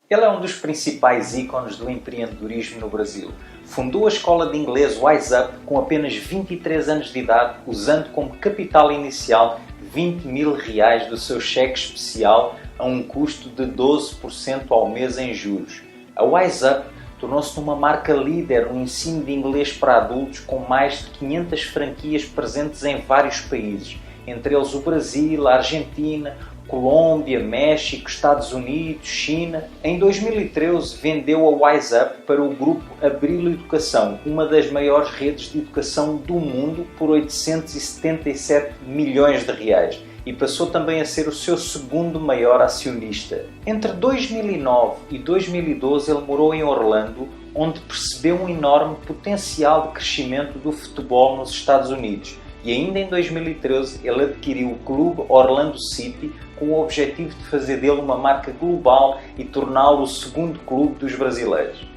Ele é um dos principais ícones do empreendedorismo no Brasil. Fundou a escola de inglês Wise Up com apenas 23 anos de idade, usando como capital inicial 20 mil reais do seu cheque especial a um custo de 12% ao mês em juros. A Wise Up tornou-se uma marca líder no ensino de inglês para adultos, com mais de 500 franquias presentes em vários países, entre eles o Brasil, a Argentina, Colômbia, México, Estados Unidos, China. Em 2013 vendeu a Wise Up para o grupo Abril Educação, uma das maiores redes de educação do mundo, por 877 milhões de reais, e passou também a ser o seu segundo maior acionista. Entre 2009 e 2012 ele morou em Orlando, onde percebeu um enorme potencial de crescimento do futebol nos Estados Unidos. E ainda em 2013 ele adquiriu o clube Orlando City com o objetivo de fazer dele uma marca global e torná-lo o segundo clube dos brasileiros.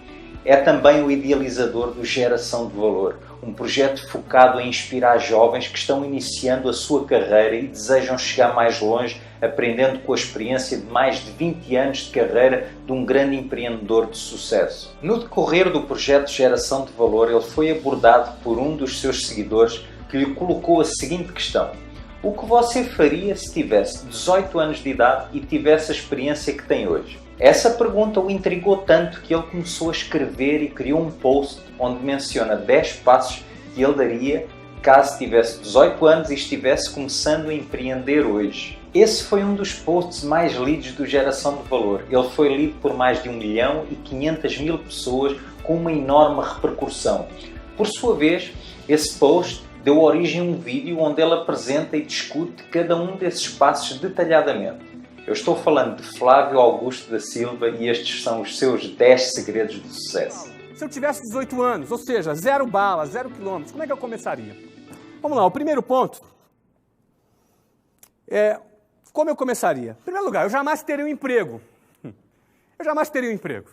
É também o idealizador do Geração de Valor, um projeto focado em inspirar jovens que estão iniciando a sua carreira e desejam chegar mais longe, aprendendo com a experiência de mais de 20 anos de carreira de um grande empreendedor de sucesso. No decorrer do projeto Geração de Valor, ele foi abordado por um dos seus seguidores, que lhe colocou a seguinte questão: o que você faria se tivesse 18 anos de idade e tivesse a experiência que tem hoje? Essa pergunta o intrigou tanto que ele começou a escrever e criou um post onde menciona 10 passos que ele daria caso tivesse 18 anos e estivesse começando a empreender hoje. Esse foi um dos posts mais lidos do Geração de Valor. Ele foi lido por mais de 1.500.000 pessoas, com uma enorme repercussão. Por sua vez, esse post deu origem a um vídeo onde ele apresenta e discute cada um desses passos detalhadamente. Eu estou falando de Flávio Augusto da Silva e estes são os seus 10 segredos do sucesso. Se eu tivesse 18 anos, ou seja, 0 bala, 0 quilômetros, como é que eu começaria? Vamos lá, o primeiro ponto é como eu começaria. Em primeiro lugar, eu jamais teria um emprego. Eu jamais teria um emprego.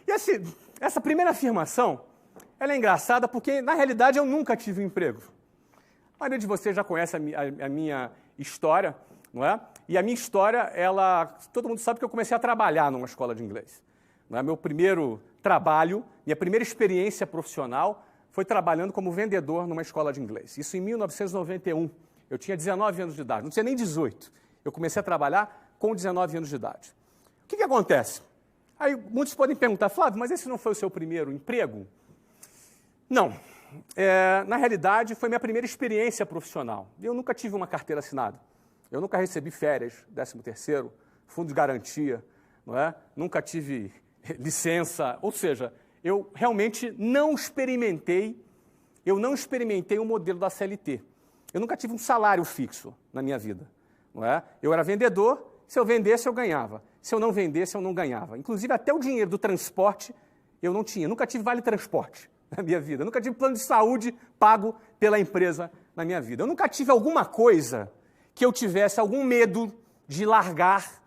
E essa primeira afirmação, ela é engraçada porque, na realidade, eu nunca tive um emprego. A maioria de vocês já conhece a minha história, não é? E a minha história, todo mundo sabe que eu comecei a trabalhar numa escola de inglês. Não é? Meu primeiro trabalho, minha primeira experiência profissional foi trabalhando como vendedor numa escola de inglês. Isso em 1991. Eu tinha 19 anos de idade, não tinha nem 18. Eu comecei a trabalhar com 19 anos de idade. O que acontece? Aí muitos podem perguntar, Flávio, mas esse não foi o seu primeiro emprego? Não. Na realidade, foi minha primeira experiência profissional. Eu nunca tive uma carteira assinada. Eu nunca recebi férias, 13º, fundo de garantia, não é? Nunca tive licença. Ou seja, eu realmente não experimentei o modelo da CLT. Eu nunca tive um salário fixo na minha vida. Não é? Eu era vendedor, se eu vendesse, eu ganhava. Se eu não vendesse, eu não ganhava. Inclusive, até o dinheiro do transporte eu não tinha. Nunca tive vale-transporte na minha vida. Eu nunca tive plano de saúde pago pela empresa na minha vida. Eu nunca tive alguma coisa que eu tivesse algum medo de largar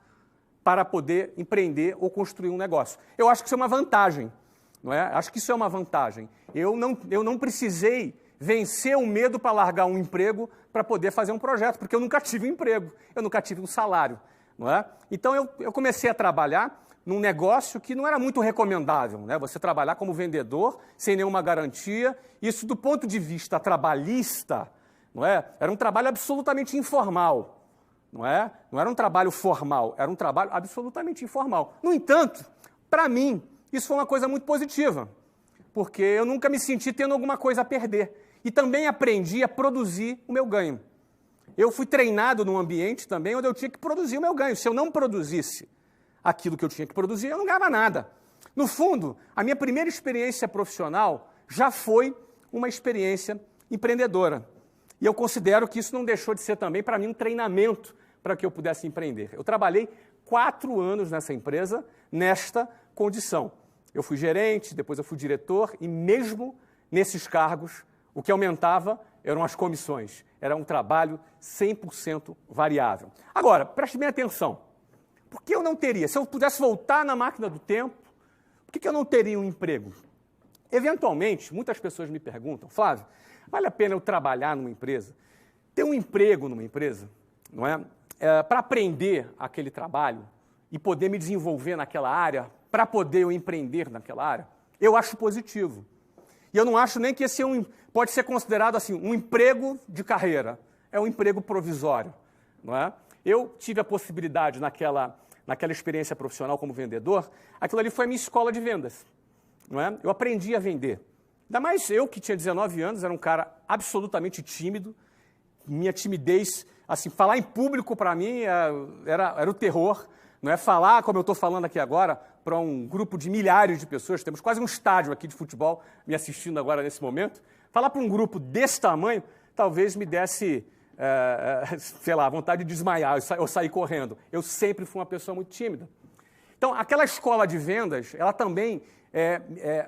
para poder empreender ou construir um negócio. Eu acho que isso é uma vantagem, não é? Acho que isso é uma vantagem. Eu não precisei vencer o medo para largar um emprego para poder fazer um projeto, porque eu nunca tive um emprego, eu nunca tive um salário, não é? Então eu comecei a trabalhar num negócio que não era muito recomendável, né? Você trabalhar como vendedor, sem nenhuma garantia. Isso, do ponto de vista trabalhista, não é? Era um trabalho absolutamente informal, não é? Não era um trabalho formal, era um trabalho absolutamente informal. No entanto, para mim, isso foi uma coisa muito positiva, porque eu nunca me senti tendo alguma coisa a perder. E também aprendi a produzir o meu ganho. Eu fui treinado num ambiente também onde eu tinha que produzir o meu ganho. Se eu não produzisse aquilo que eu tinha que produzir, eu não ganhava nada. No fundo, a minha primeira experiência profissional já foi uma experiência empreendedora. E eu considero que isso não deixou de ser também, para mim, um treinamento para que eu pudesse empreender. Eu trabalhei 4 anos nessa empresa, nesta condição. Eu fui gerente, depois eu fui diretor, e mesmo nesses cargos, o que aumentava eram as comissões. Era um trabalho 100% variável. Agora, preste bem atenção. Por que eu não teria? Se eu pudesse voltar na máquina do tempo, por que eu não teria um emprego? Eventualmente, muitas pessoas me perguntam, Flávio, vale a pena eu trabalhar numa empresa, ter um emprego numa empresa, não é? Para aprender aquele trabalho e poder me desenvolver naquela área, para poder eu empreender naquela área, eu acho positivo. E eu não acho nem que esse pode ser considerado assim, um emprego de carreira. É um emprego provisório. Não é? Eu tive a possibilidade naquela experiência profissional como vendedor, aquilo ali foi a minha escola de vendas. Não é? Eu aprendi a vender. Ainda mais eu, que tinha 19 anos, era um cara absolutamente tímido. Minha timidez, assim, falar em público para mim era o terror. Não é falar, como eu estou falando aqui agora, para um grupo de milhares de pessoas, temos quase um estádio aqui de futebol me assistindo agora nesse momento. Falar para um grupo desse tamanho, talvez me desse, sei lá, vontade de desmaiar, eu sair correndo. Eu sempre fui uma pessoa muito tímida. Então, aquela escola de vendas, ela também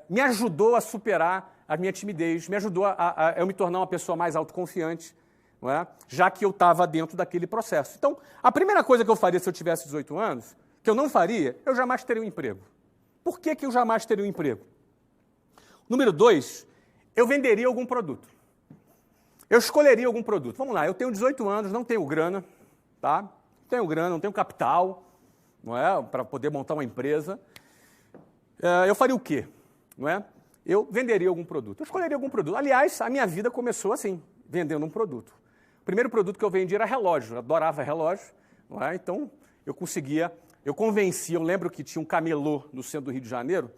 me ajudou a superar a minha timidez, me ajudou a eu me tornar uma pessoa mais autoconfiante, não é? Já que eu estava dentro daquele processo. Então, a primeira coisa que eu faria se eu tivesse 18 anos, que eu não faria, eu jamais teria um emprego. Por que eu jamais teria um emprego? Número 2, eu venderia algum produto. Eu escolheria algum produto. Vamos lá, eu tenho 18 anos, não tenho grana, tá? Não tenho grana, não tenho capital, não é? Para poder montar uma empresa. Eu faria o quê? Não é? Eu venderia algum produto. Eu escolheria algum produto. Aliás, a minha vida começou assim, vendendo um produto. O primeiro produto que eu vendia era relógio. Eu adorava relógio, não é? Então eu convencia, eu lembro que tinha um camelô no centro do Rio de Janeiro,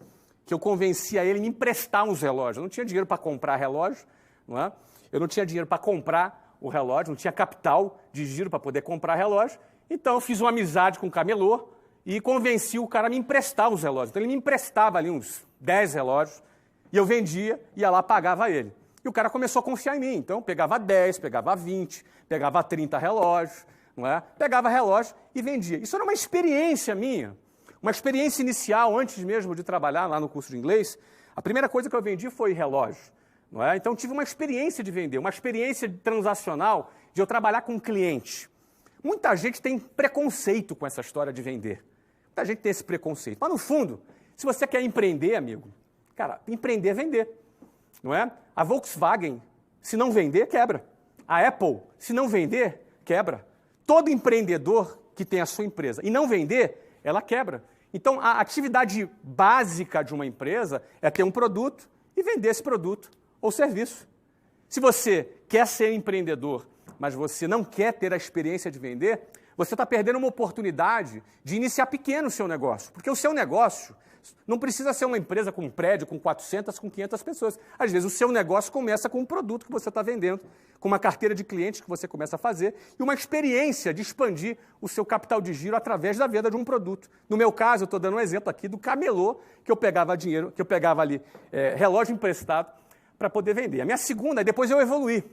que eu convencia ele a me emprestar uns relógios. Eu não tinha dinheiro para comprar relógio, não é? Eu não tinha dinheiro para comprar o relógio, não tinha capital de giro para poder comprar relógio. Então eu fiz uma amizade com o camelô e convenci o cara a me emprestar os relógios. Então ele me emprestava ali uns 10 relógios e eu vendia, ia lá, pagava ele. E o cara começou a confiar em mim. Então pegava 10, pegava 20, pegava 30 relógios, não é? Pegava relógio e vendia. Isso era uma experiência minha, uma experiência inicial, antes mesmo de trabalhar lá no curso de inglês. A primeira coisa que eu vendi foi relógio. Não é? Então, tive uma experiência de vender, uma experiência transacional de eu trabalhar com um cliente. Muita gente tem preconceito com essa história de vender. Muita gente tem esse preconceito. Mas, no fundo, se você quer empreender, amigo, cara, empreender é vender. Não é? A Volkswagen, se não vender, quebra. A Apple, se não vender, quebra. Todo empreendedor que tem a sua empresa e não vender, ela quebra. Então, a atividade básica de uma empresa é ter um produto e vender esse produto ou serviço. Se você quer ser empreendedor, mas você não quer ter a experiência de vender, você está perdendo uma oportunidade de iniciar pequeno o seu negócio. Porque o seu negócio não precisa ser uma empresa com um prédio, com 400, com 500 pessoas. Às vezes o seu negócio começa com um produto que você está vendendo, com uma carteira de clientes que você começa a fazer e uma experiência de expandir o seu capital de giro através da venda de um produto. No meu caso, eu estou dando um exemplo aqui do camelô, que eu pegava dinheiro, que eu pegava ali relógio emprestado para poder vender. A minha segunda, depois eu evoluí,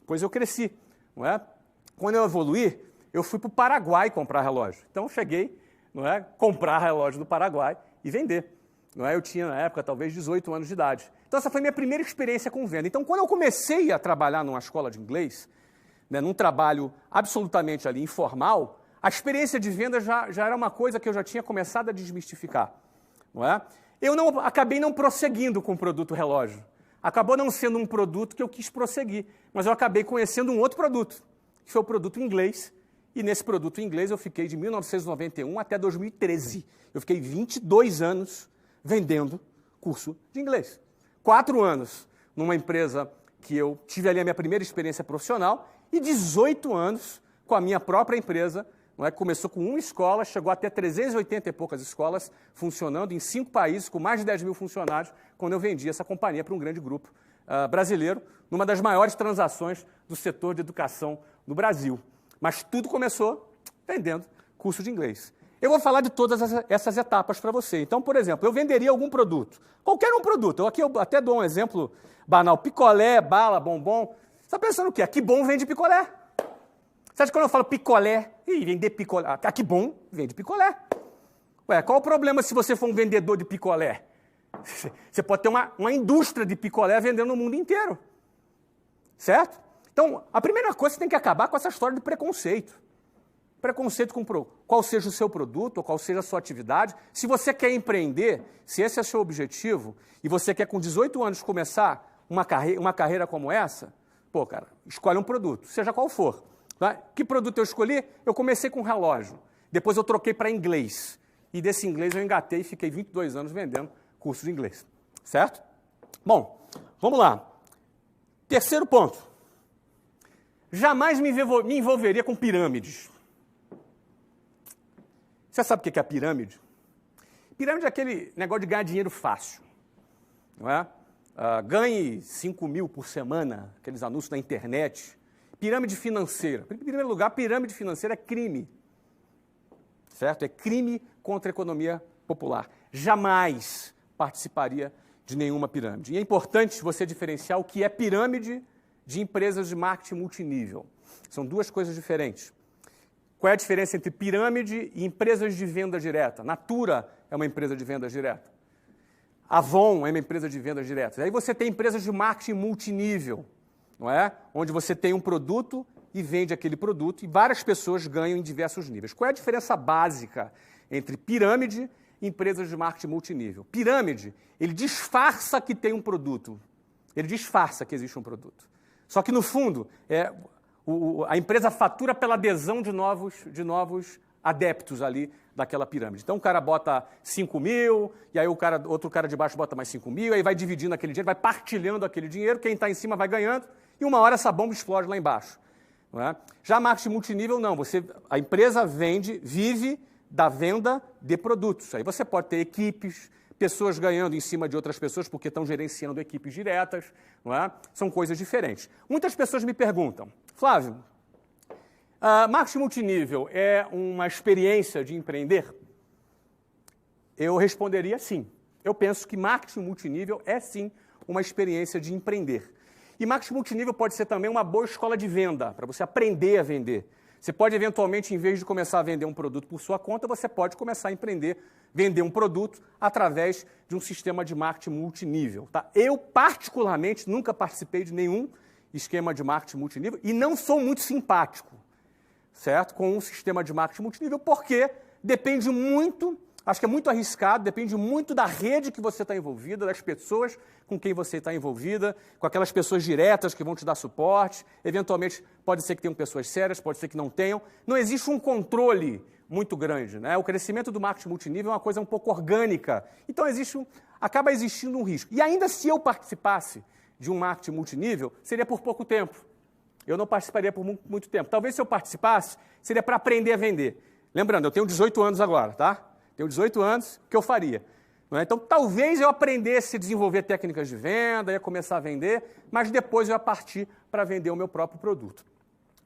depois eu cresci. Não é? Quando eu evoluí, eu fui para o Paraguai comprar relógio. Então eu cheguei, não é, comprar relógio do Paraguai e vender. Não é? Eu tinha, na época, talvez 18 anos de idade. Então, essa foi a minha primeira experiência com venda. Então, quando eu comecei a trabalhar numa escola de inglês, né, num trabalho absolutamente ali informal, a experiência de venda já era uma coisa que eu já tinha começado a desmistificar. Não é? Eu acabei não prosseguindo com o produto relógio. Acabou não sendo um produto que eu quis prosseguir, mas eu acabei conhecendo um outro produto, que foi o produto inglês. E nesse produto inglês eu fiquei de 1991 até 2013. Eu fiquei 22 anos vendendo curso de inglês. 4 anos numa empresa que eu tive ali a minha primeira experiência profissional e 18 anos com a minha própria empresa, não é? Começou com uma escola, chegou até 380 e poucas escolas funcionando em 5 países, com mais de 10 mil funcionários, quando eu vendi essa companhia para um grande grupo brasileiro, numa das maiores transações do setor de educação no Brasil. Mas tudo começou vendendo curso de inglês. Eu vou falar de todas essas etapas para você. Então, por exemplo, eu venderia algum produto, qualquer um produto. Aqui eu até dou um exemplo banal, picolé, bala, bombom. Você está pensando o quê? Que bom vende picolé. Você acha que quando eu falo picolé, vender picolé, que bom vende picolé. Ué, qual o problema se você for um vendedor de picolé? Você pode ter uma indústria de picolé vendendo no mundo inteiro. Certo? Então, a primeira coisa, você tem que acabar com essa história de preconceito. Preconceito com qual seja o seu produto ou qual seja a sua atividade. Se você quer empreender, se esse é o seu objetivo, e você quer com 18 anos começar uma carreira como essa, pô, cara, escolhe um produto, seja qual for. Tá? Que produto eu escolhi? Eu comecei com relógio. Depois eu troquei para inglês. E desse inglês eu engatei e fiquei 22 anos vendendo cursos de inglês. Certo? Bom, vamos lá. Terceiro ponto. Jamais me envolveria com pirâmides. Você sabe o que é a pirâmide? Pirâmide é aquele negócio de ganhar dinheiro fácil. Não é? Ganhe 5 mil por semana, aqueles anúncios na internet. Pirâmide financeira. Em primeiro lugar, pirâmide financeira é crime. Certo? É crime contra a economia popular. Jamais participaria de nenhuma pirâmide. E é importante você diferenciar o que é pirâmide de empresas de marketing multinível. São duas coisas diferentes. Qual é a diferença entre pirâmide e empresas de venda direta? Natura é uma empresa de venda direta. Avon é uma empresa de vendas diretas. Aí você tem empresas de marketing multinível, não é? Onde você tem um produto e vende aquele produto e várias pessoas ganham em diversos níveis. Qual é a diferença básica entre pirâmide e empresas de marketing multinível? Pirâmide, ele disfarça que tem um produto. Ele disfarça que existe um produto. Só que, no fundo, a empresa fatura pela adesão de novos adeptos ali daquela pirâmide. Então, o cara bota 5 mil, e aí outro cara de baixo bota mais 5 mil, aí vai dividindo aquele dinheiro, vai partilhando aquele dinheiro, quem está em cima vai ganhando, e uma hora essa bomba explode lá embaixo. Não é? Já marketing multinível, não. A empresa vive da venda de produtos. Aí você pode ter equipes, pessoas ganhando em cima de outras pessoas porque estão gerenciando equipes diretas, não é? São coisas diferentes. Muitas pessoas me perguntam, Flávio, marketing multinível é uma experiência de empreender? Eu responderia sim. Eu penso que marketing multinível é sim uma experiência de empreender. E marketing multinível pode ser também uma boa escola de venda, para você aprender a vender. Você pode, eventualmente, em vez de começar a vender um produto por sua conta, você pode começar a vender um produto através de um sistema de marketing multinível. Tá? Eu, particularmente, nunca participei de nenhum esquema de marketing multinível e não sou muito simpático, certo? Com um sistema de marketing multinível, porque depende muito, acho que é muito arriscado, depende muito da rede que você está envolvida, das pessoas com quem você está envolvida, com aquelas pessoas diretas que vão te dar suporte, eventualmente pode ser que tenham pessoas sérias, pode ser que não tenham. Não existe um controle muito grande, né? O crescimento do marketing multinível é uma coisa um pouco orgânica, então acaba existindo um risco. E ainda se eu participasse de um marketing multinível, seria por pouco tempo. Eu não participaria por muito tempo. Talvez se eu participasse, seria para aprender a vender. Lembrando, eu tenho 18 anos agora, tá? Tenho 18 anos, o que eu faria? Não é? Então, talvez eu aprendesse a desenvolver técnicas de venda, ia começar a vender, mas depois eu ia partir para vender o meu próprio produto.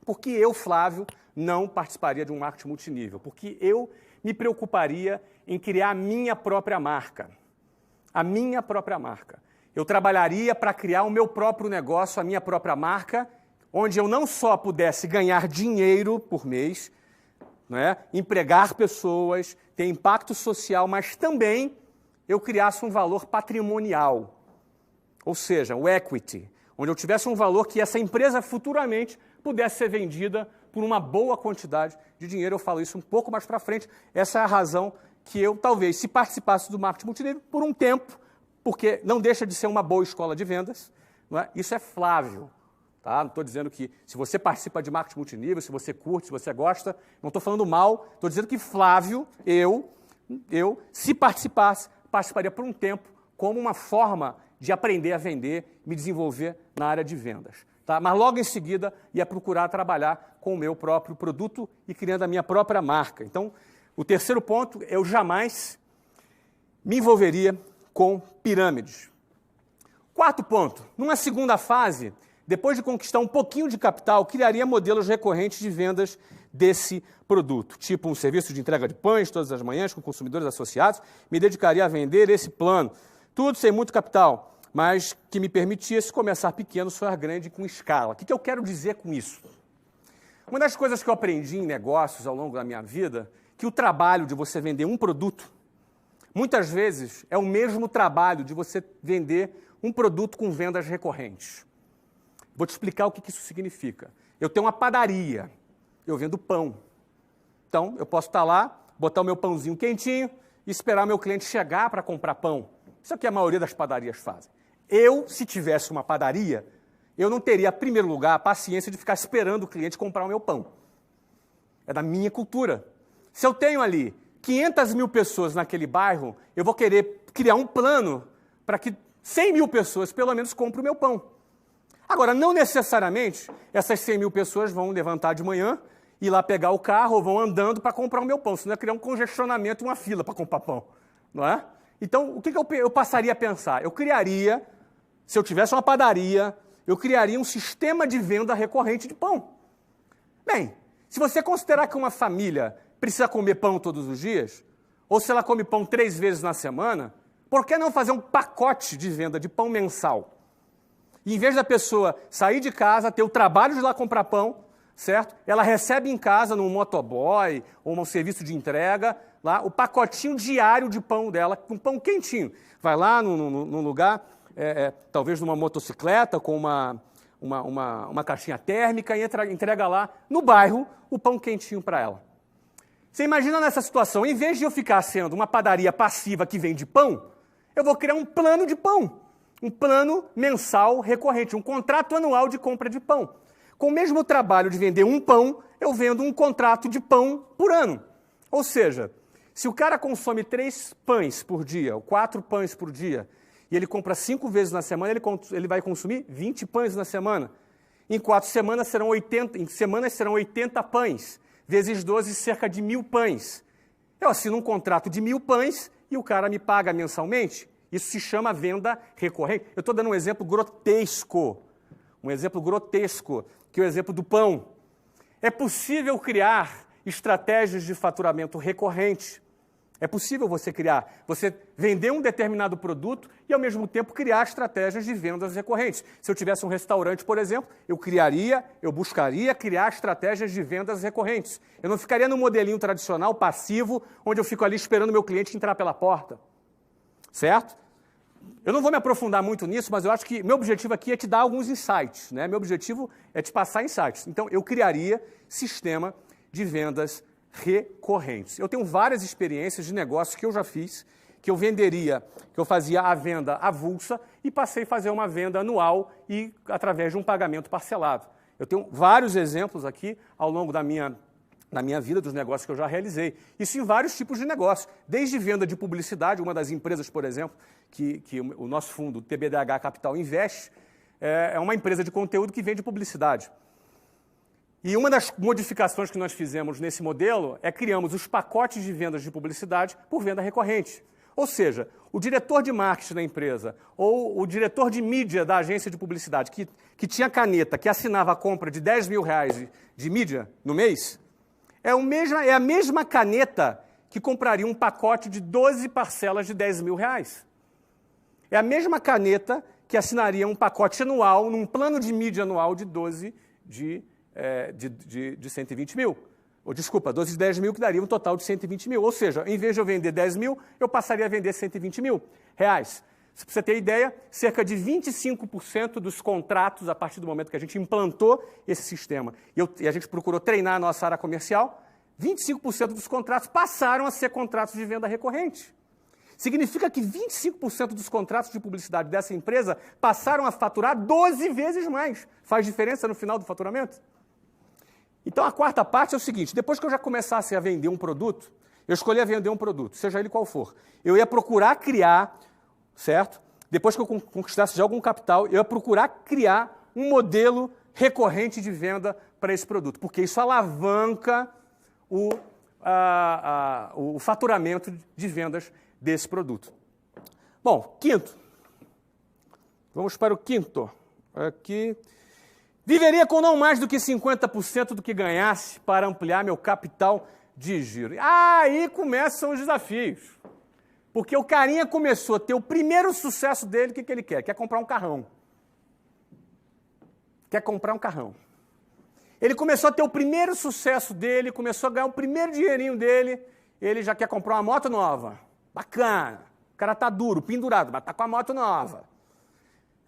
Porque eu, Flávio, não participaria de um marketing multinível, porque eu me preocuparia em criar a minha própria marca. A minha própria marca. Eu trabalharia para criar o meu próprio negócio, a minha própria marca, onde eu não só pudesse ganhar dinheiro por mês, não é? Empregar pessoas, ter impacto social, mas também eu criasse um valor patrimonial, ou seja, o equity, onde eu tivesse um valor que essa empresa futuramente pudesse ser vendida por uma boa quantidade de dinheiro. Eu falo isso um pouco mais para frente. Essa é a razão que eu, talvez, se participasse do marketing multinível por um tempo, porque não deixa de ser uma boa escola de vendas, não é? Isso é Flávio. Tá? Não estou dizendo que se você participa de marketing multinível, se você curte, se você gosta, não estou falando mal, estou dizendo que Flávio, eu, se participaria por um tempo como uma forma de aprender a vender, me desenvolver na área de vendas. Tá? Mas logo em seguida ia procurar trabalhar com o meu próprio produto e criando a minha própria marca. Então, o terceiro ponto, eu jamais me envolveria com pirâmides. Quarto ponto, numa segunda fase, depois de conquistar um pouquinho de capital, criaria modelos recorrentes de vendas desse produto, tipo um serviço de entrega de pães todas as manhãs com consumidores associados, me dedicaria a vender esse plano, tudo sem muito capital, mas que me permitisse começar pequeno, sonhar grande com escala. O que eu quero dizer com isso? Uma das coisas que eu aprendi em negócios ao longo da minha vida, que o trabalho de você vender um produto, muitas vezes é o mesmo trabalho de você vender um produto com vendas recorrentes. Vou te explicar o que isso significa. Eu tenho uma padaria, eu vendo pão. Então, eu posso estar lá, botar o meu pãozinho quentinho e esperar o meu cliente chegar para comprar pão. Isso é o que a maioria das padarias fazem. Eu, se tivesse uma padaria, eu não teria, em primeiro lugar, a paciência de ficar esperando o cliente comprar o meu pão. É da minha cultura. se eu tenho ali 500 mil pessoas naquele bairro, eu vou querer criar um plano para que 100 mil pessoas, pelo menos, comprem o meu pão. Agora, não necessariamente essas 100 mil pessoas vão levantar de manhã, ir lá pegar o carro ou vão andando para comprar o meu pão, senão ia criar um congestionamento e uma fila para comprar pão, não é? Então, o que eu passaria a pensar? Eu criaria, se eu tivesse uma padaria, eu criaria um sistema de venda recorrente de pão. Bem, se você considerar que uma família precisa comer pão todos os dias, ou se ela come pão 3 vezes na semana, por que não fazer um pacote de venda de pão mensal? E em vez da pessoa sair de casa, ter o trabalho de ir lá comprar pão, certo? Ela recebe em casa, num motoboy ou num serviço de entrega, lá o pacotinho diário de pão dela, com pão quentinho. Vai lá num lugar, talvez numa motocicleta, com uma caixinha térmica e entrega lá no bairro o pão quentinho para ela. Você imagina nessa situação, em vez de eu ficar sendo uma padaria passiva que vende pão, eu vou criar um plano de pão, um plano mensal recorrente, um contrato anual de compra de pão. Com o mesmo trabalho de vender um pão, eu vendo um contrato de pão por ano. Ou seja, se o cara consome 3 pães por dia, ou 4 pães por dia, e ele compra 5 vezes na semana, ele vai consumir 20 pães na semana. Em 4 semanas serão 80 pães, vezes 12, cerca de 1.000 pães. Eu assino um contrato de 1.000 pães e o cara me paga mensalmente. Isso se chama venda recorrente. Eu estou dando um exemplo grotesco, que é o exemplo do pão. É possível criar estratégias de faturamento recorrente. É possível você vender um determinado produto e, ao mesmo tempo, criar estratégias de vendas recorrentes. Se eu tivesse um restaurante, por exemplo, eu buscaria criar estratégias de vendas recorrentes. Eu não ficaria no modelinho tradicional, passivo, onde eu fico ali esperando o meu cliente entrar pela porta. Certo? Eu não vou me aprofundar muito nisso, mas eu acho que meu objetivo aqui é te dar alguns insights, né? Meu objetivo é te passar insights. Então, eu criaria sistema de vendas recorrentes. Eu tenho várias experiências de negócios que eu já fiz, que eu fazia a venda avulsa e passei a fazer uma venda anual e através de um pagamento parcelado. Eu tenho vários exemplos aqui ao longo da minha vida, dos negócios que eu já realizei. Isso em vários tipos de negócios, desde venda de publicidade, uma das empresas, por exemplo, que o nosso fundo, o TBDH Capital, investe, é uma empresa de conteúdo que vende publicidade. E uma das modificações que nós fizemos nesse modelo é criamos os pacotes de vendas de publicidade por venda recorrente. Ou seja, o diretor de marketing da empresa ou o diretor de mídia da agência de publicidade que tinha caneta, que assinava a compra de R$10.000 de mídia no mês, é a mesma caneta que compraria um pacote de 12 parcelas de R$10.000. É a mesma caneta que assinaria um pacote anual, num plano de mídia anual de 12 de 120 mil. Ou, desculpa, 12 de 10 mil que daria um total de 120 mil. Ou seja, em vez de eu vender 10 mil, eu passaria a vender 120 mil reais. Se você ter ideia, cerca de 25% dos contratos, a partir do momento que a gente implantou esse sistema, e a gente procurou treinar a nossa área comercial, 25% dos contratos passaram a ser contratos de venda recorrente. Significa que 25% dos contratos de publicidade dessa empresa passaram a faturar 12 vezes mais. Faz diferença no final do faturamento? Então, a quarta parte é o seguinte: depois que eu já começasse a vender um produto, eu escolhia vender um produto, seja ele qual for. Eu ia procurar criar, certo? Depois que eu conquistasse já algum capital, eu ia procurar criar um modelo recorrente de venda para esse produto, porque isso alavanca o faturamento de vendas desse produto. Bom, quinto. Vamos para o quinto. Aqui. Viveria com não mais do que 50% do que ganhasse para ampliar meu capital de giro. Aí começam os desafios. Porque o carinha começou a ter o primeiro sucesso dele, o que ele quer? Quer comprar um carrão. Quer comprar um carrão. Ele começou a ter o primeiro sucesso dele, começou a ganhar o primeiro dinheirinho dele, ele já quer comprar uma moto nova. Bacana. O cara está duro, pendurado, mas está com a moto nova.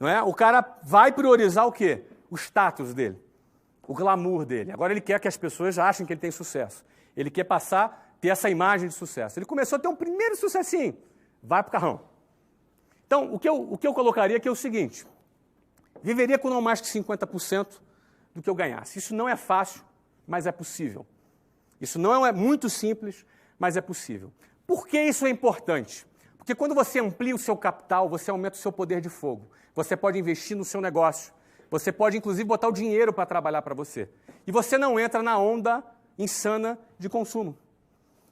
Não é? O cara vai priorizar o quê? O status dele, o glamour dele. Agora ele quer que as pessoas achem que ele tem sucesso. Ele quer ter essa imagem de sucesso. Ele começou a ter um primeiro sucessinho. Vai para o carrão. Então, o que eu colocaria aqui é o seguinte: viveria com não mais que 50% do que eu ganhasse. Isso não é fácil, mas é possível. Isso não é muito simples, mas é possível. Por que isso é importante? Porque quando você amplia o seu capital, você aumenta o seu poder de fogo. Você pode investir no seu negócio. Você pode, inclusive, botar o dinheiro para trabalhar para você. E você não entra na onda insana de consumo.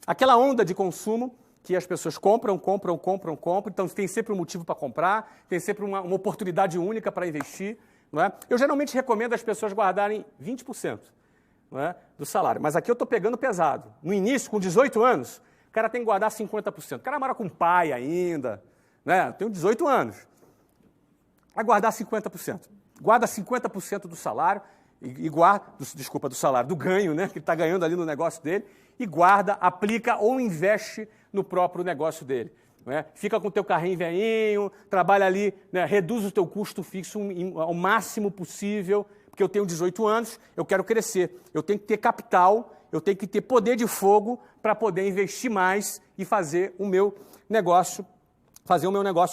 Aquela onda de consumo que as pessoas compram. Então, tem sempre um motivo para comprar, tem sempre uma oportunidade única para investir. Não é? Eu geralmente recomendo as pessoas guardarem 20%, não é, do salário. Mas aqui eu estou pegando pesado. No início, com 18 anos, o cara tem que guardar 50%. O cara mora com pai ainda. Né? Tem 18 anos. Vai guardar 50%. Guarda 50% do salário, do salário, do ganho, né, que ele está ganhando ali no negócio dele, e guarda, aplica ou investe no próprio negócio dele. Né? Fica com o teu carrinho velhinho, trabalha ali, né, reduz o teu custo fixo ao máximo possível, porque eu tenho 18 anos, eu quero crescer, eu tenho que ter capital, eu tenho que ter poder de fogo para poder investir mais e fazer o meu negócio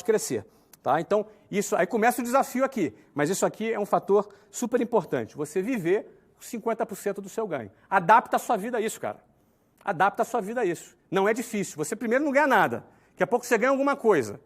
crescer. Tá? Então, isso aí começa o desafio aqui, mas isso aqui é um fator super importante. Você viver 50% do seu ganho. Adapta a sua vida a isso, cara. Adapta a sua vida a isso. Não é difícil. Você primeiro não ganha nada. Daqui a pouco você ganha alguma coisa.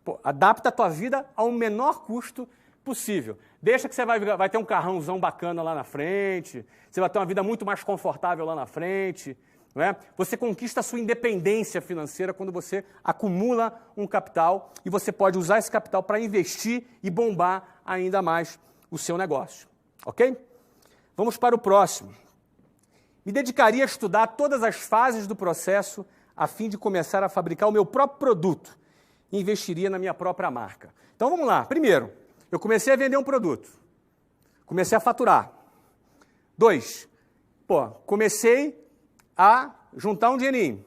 Pô, adapta a tua vida ao menor custo possível. Deixa que você vai ter um carrãozão bacana lá na frente, você vai ter uma vida muito mais confortável lá na frente. Não é? Você conquista a sua independência financeira quando você acumula um capital e você pode usar esse capital para investir e bombar ainda mais o seu negócio. Ok? Vamos para o próximo. Me dedicaria a estudar todas as fases do processo a fim de começar a fabricar o meu próprio produto e investiria na minha própria marca. Então vamos lá. Primeiro, eu comecei a vender um produto. Comecei a faturar. 2, comecei a juntar um dinheirinho.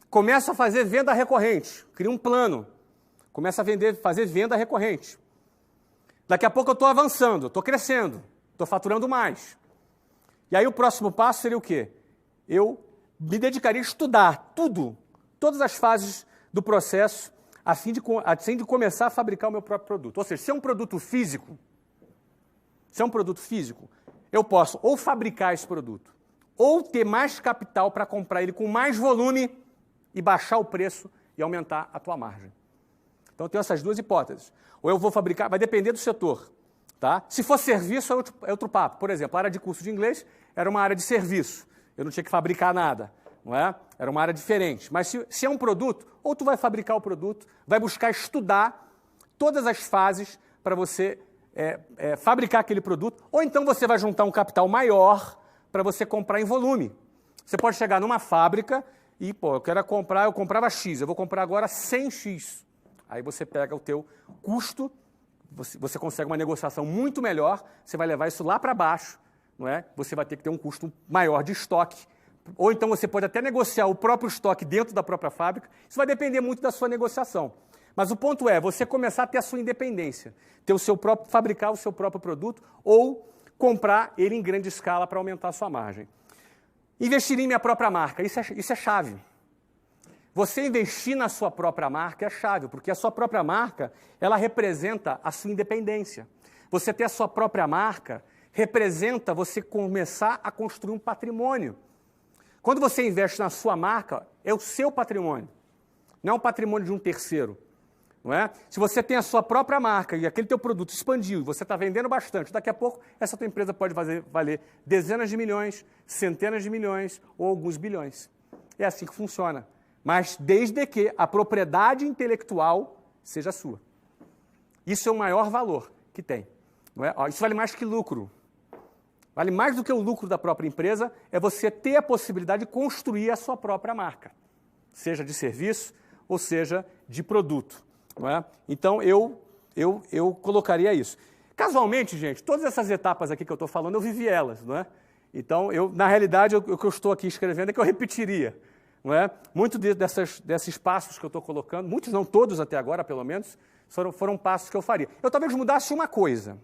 Começa a fazer venda recorrente. Cria um plano. Começa a fazer venda recorrente. Daqui a pouco eu estou avançando, estou crescendo, estou faturando mais. E aí o próximo passo seria o quê? Eu me dedicaria a estudar todas as fases do processo, a fim de começar a fabricar o meu próprio produto. Ou seja, se é um produto físico, eu posso ou fabricar esse produto, ou ter mais capital para comprar ele com mais volume e baixar o preço e aumentar a tua margem. Então, eu tenho essas duas hipóteses. Ou eu vou fabricar, vai depender do setor. Tá? Se for serviço, é outro papo. Por exemplo, a área de curso de inglês era uma área de serviço. Eu não tinha que fabricar nada. Não é? Era uma área diferente. Mas se é um produto, ou tu vai fabricar o produto, vai buscar estudar todas as fases para você fabricar aquele produto, ou então você vai juntar um capital maior para você comprar em volume. Você pode chegar numa fábrica e, eu comprava X, eu vou comprar agora 100X. Aí você pega o teu custo, você consegue uma negociação muito melhor, você vai levar isso lá para baixo, não é? Você vai ter que ter um custo maior de estoque. Ou então você pode até negociar o próprio estoque dentro da própria fábrica. Isso vai depender muito da sua negociação. Mas o ponto é você começar a ter a sua independência, fabricar o seu próprio produto ou comprar ele em grande escala para aumentar a sua margem. Investir em minha própria marca, isso é chave. Você investir na sua própria marca é chave, porque a sua própria marca, ela representa a sua independência. Você ter a sua própria marca representa você começar a construir um patrimônio. Quando você investe na sua marca, é o seu patrimônio, não é o patrimônio de um terceiro. Não é? Se você tem a sua própria marca e aquele teu produto expandiu e você está vendendo bastante, daqui a pouco essa tua empresa pode valer dezenas de milhões, centenas de milhões ou alguns bilhões. É assim que funciona. Mas desde que a propriedade intelectual seja sua. Isso é o maior valor que tem. Não é? Isso vale mais que lucro. Vale mais do que o lucro da própria empresa, é você ter a possibilidade de construir a sua própria marca. Seja de serviço ou seja de produto. Não é? Então, eu colocaria isso. Casualmente, gente, todas essas etapas aqui que eu estou falando, eu vivi elas. Não é? Então, na realidade, o que eu estou aqui escrevendo é que eu repetiria. Não é? Muitos desses passos que eu estou colocando, muitos não, todos até agora, pelo menos, foram passos que eu faria. Eu talvez mudasse uma coisa,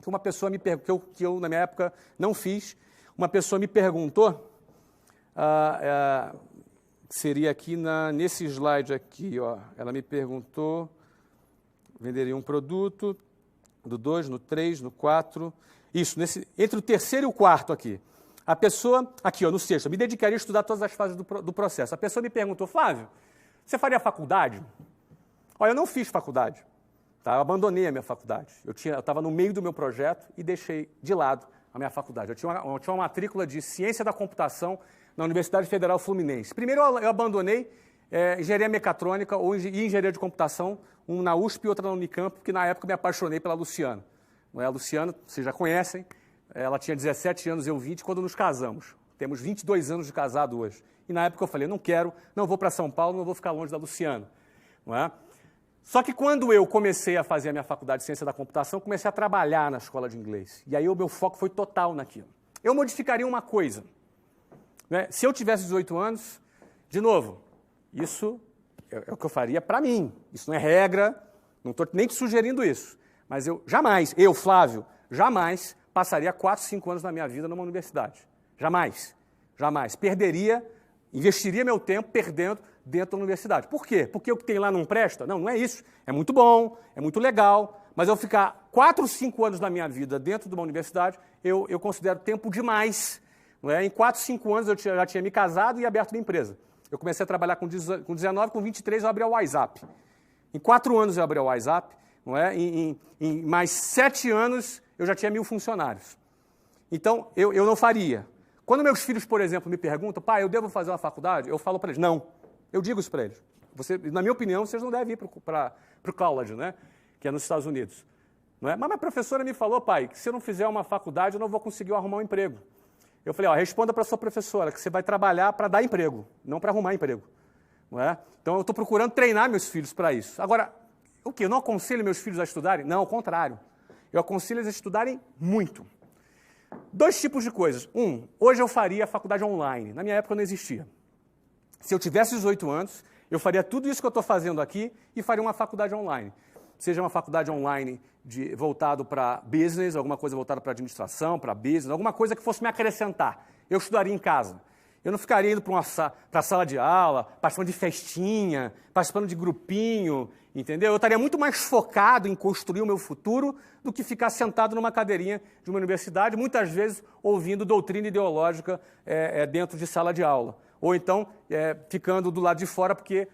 que uma pessoa que eu, na minha época, não fiz. Uma pessoa me perguntou, seria aqui nesse slide aqui, ó, ela me perguntou, venderia um produto, do 2, no 3, no 4, isso, entre o terceiro e o quarto aqui. A pessoa, aqui ó, no sexto, eu me dedicaria a estudar todas as fases do processo. A pessoa me perguntou, Flávio, você faria faculdade? Olha, eu não fiz faculdade, tá? Eu abandonei a minha faculdade. Eu estava no meio do meu projeto e deixei de lado a minha faculdade. Eu tinha uma matrícula de Ciência da Computação na Universidade Federal Fluminense. Primeiro eu abandonei Engenharia Mecatrônica e Engenharia de Computação, um na USP e outra na Unicamp, porque na época me apaixonei pela Luciana. Não é? A Luciana, vocês já conhecem, ela tinha 17 anos, eu 20, quando nos casamos. Temos 22 anos de casado hoje. E na época eu falei, não vou para São Paulo, não vou ficar longe da Luciana. Não é? Só que quando eu comecei a fazer a minha faculdade de Ciência da Computação, comecei a trabalhar na escola de inglês. E aí o meu foco foi total naquilo. Eu modificaria uma coisa. Né? Se eu tivesse 18 anos, de novo, isso é o que eu faria para mim. Isso não é regra, não estou nem te sugerindo isso. Mas eu, Flávio, jamais passaria 4, 5 anos da minha vida numa universidade. Jamais. Investiria meu tempo perdendo dentro da universidade. Por quê? Porque o que tem lá não presta? Não é isso. É muito bom, é muito legal, mas eu ficar 4, 5 anos da minha vida dentro de uma universidade, eu considero tempo demais. Não é? Em 4, 5 anos eu já tinha me casado e aberto minha empresa. Eu comecei a trabalhar com 19, com 23 eu abri o WhatsApp. Em 4 anos eu abri o WhatsApp, não é? Em mais 7 anos eu já tinha 1.000 funcionários. Então, eu não faria. Quando meus filhos, por exemplo, me perguntam, pai, eu devo fazer uma faculdade? Eu falo para eles, não. Eu digo isso para eles. Na minha opinião, vocês não devem ir para o college, né? Que é nos Estados Unidos. Não é? Mas minha professora me falou, pai, que se eu não fizer uma faculdade, eu não vou conseguir arrumar um emprego. Eu falei, responda para a sua professora que você vai trabalhar para dar emprego, não para arrumar emprego. Não é? Então, eu estou procurando treinar meus filhos para isso. Agora, o quê? Eu não aconselho meus filhos a estudarem? Não, ao contrário. Eu aconselho eles a estudarem muito. 2 tipos de coisas. Hoje eu faria a faculdade online. Na minha época não existia. Se eu tivesse 18 anos, eu faria tudo isso que eu estou fazendo aqui e faria uma faculdade online. Seja uma faculdade online voltado para business, alguma coisa voltada para administração, para business, alguma coisa que fosse me acrescentar. Eu estudaria em casa. Eu não ficaria indo para a sala de aula, participando de festinha, participando de grupinho, entendeu? Eu estaria muito mais focado em construir o meu futuro do que ficar sentado numa cadeirinha de uma universidade, muitas vezes ouvindo doutrina ideológica dentro de sala de aula. Ou então ficando do lado de fora porque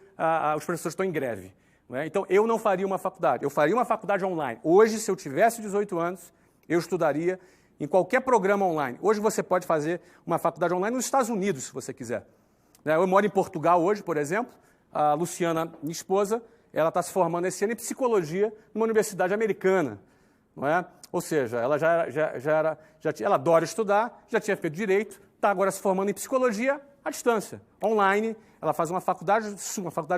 os professores estão em greve. Não é? Então, eu não faria uma faculdade. Eu faria uma faculdade online. Hoje, se eu tivesse 18 anos, eu estudaria em qualquer programa online. Hoje você pode fazer uma faculdade online nos Estados Unidos, se você quiser. Eu moro em Portugal hoje, por exemplo. A Luciana, minha esposa, ela está se formando esse ano em psicologia numa universidade americana. Não é? Ou seja, ela ela adora estudar, já tinha feito direito, está agora se formando em psicologia à distância, online. Ela faz uma faculdade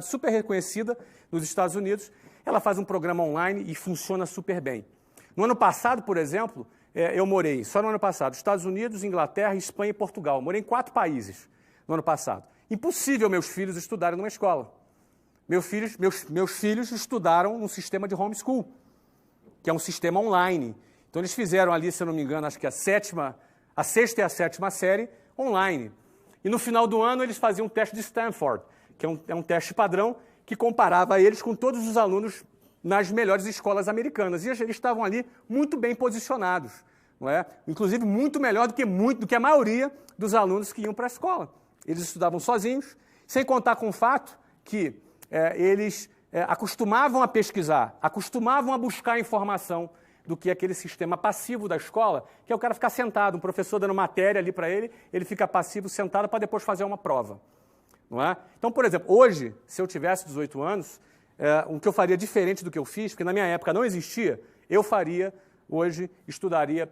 super reconhecida nos Estados Unidos. Ela faz um programa online e funciona super bem. No ano passado, por exemplo, eu morei, só no ano passado, Estados Unidos, Inglaterra, Espanha e Portugal. Morei em 4 países no ano passado. Impossível meus filhos estudarem numa escola. Meus filhos estudaram num sistema de homeschool, que é um sistema online. Então eles fizeram ali, se eu não me engano, acho que a 6ª e a 7ª série online. E no final do ano eles faziam um teste de Stanford, que é um teste padrão que comparava eles com todos os alunos nas melhores escolas americanas. E eles estavam ali muito bem posicionados, não é? Inclusive muito melhor do que a maioria dos alunos que iam para a escola. Eles estudavam sozinhos, sem contar com o fato que eles acostumavam a pesquisar, acostumavam a buscar informação do que aquele sistema passivo da escola, que é o cara ficar sentado, um professor dando matéria ali para ele, ele fica passivo, sentado, para depois fazer uma prova. Não é? Então, por exemplo, hoje, se eu tivesse 18 anos, o que eu faria diferente do que eu fiz, porque na minha época não existia, eu faria, hoje, estudaria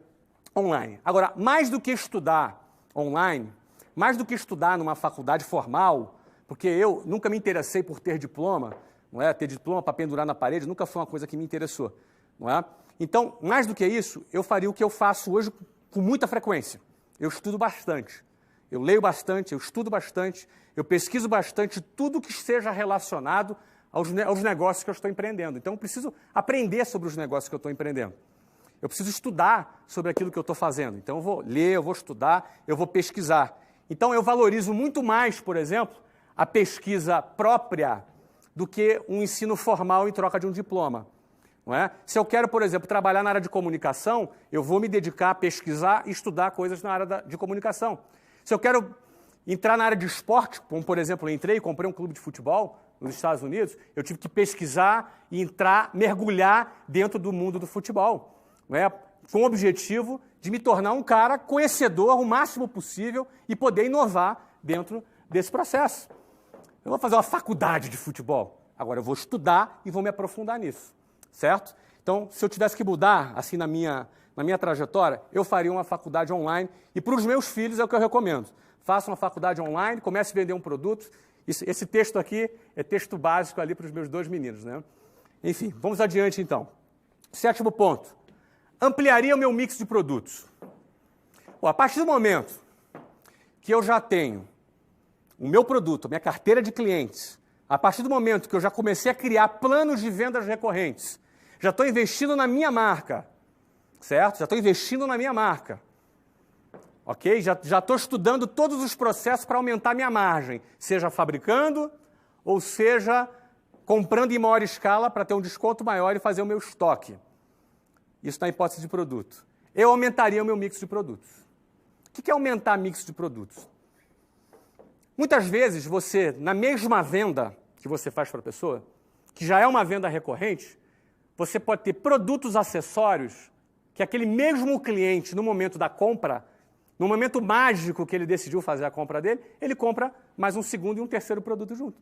online. Agora, mais do que estudar online, mais do que estudar numa faculdade formal, porque eu nunca me interessei por ter diploma, não é? Ter diploma para pendurar na parede nunca foi uma coisa que me interessou. Não é? Então, mais do que isso, eu faria o que eu faço hoje com muita frequência. Eu estudo bastante, eu leio bastante, eu estudo bastante, eu pesquiso bastante tudo que seja relacionado aos negócios que eu estou empreendendo. Então, eu preciso aprender sobre os negócios que eu estou empreendendo. Eu preciso estudar sobre aquilo que eu estou fazendo. Então, eu vou ler, eu vou estudar, eu vou pesquisar. Então, eu valorizo muito mais, por exemplo, a pesquisa própria do que um ensino formal em troca de um diploma. Não é? Se eu quero, por exemplo, trabalhar na área de comunicação, eu vou me dedicar a pesquisar e estudar coisas na área de comunicação. Se eu quero entrar na área de esporte, como, por exemplo, eu entrei e comprei um clube de futebol nos Estados Unidos, eu tive que pesquisar e entrar, mergulhar dentro do mundo do futebol, não é? Com o objetivo de me tornar um cara conhecedor o máximo possível e poder inovar dentro desse processo. Eu vou fazer uma faculdade de futebol. Agora eu vou estudar e vou me aprofundar nisso, certo? Então, se eu tivesse que mudar, assim, na minha trajetória, eu faria uma faculdade online e para os meus filhos é o que eu recomendo. Faça uma faculdade online, comece a vender um produto. Esse texto aqui é texto básico ali para os meus 2 meninos, né? Enfim, vamos adiante então. 7º ponto. Ampliaria o meu mix de produtos. Bom, a partir do momento que eu já tenho o meu produto, a minha carteira de clientes, a partir do momento que eu já comecei a criar planos de vendas recorrentes, já estou investindo na minha marca, certo? Já estou investindo na minha marca, ok? Já estou estudando todos os processos para aumentar minha margem, seja fabricando ou seja comprando em maior escala para ter um desconto maior e fazer o meu estoque. Isso na hipótese de produto. Eu aumentaria o meu mix de produtos. O que é aumentar mix de produtos? Muitas vezes você, na mesma venda que você faz para a pessoa, que já é uma venda recorrente, você pode ter produtos acessórios que aquele mesmo cliente, no momento da compra, no momento mágico que ele decidiu fazer a compra dele, ele compra mais um segundo e um terceiro produto junto.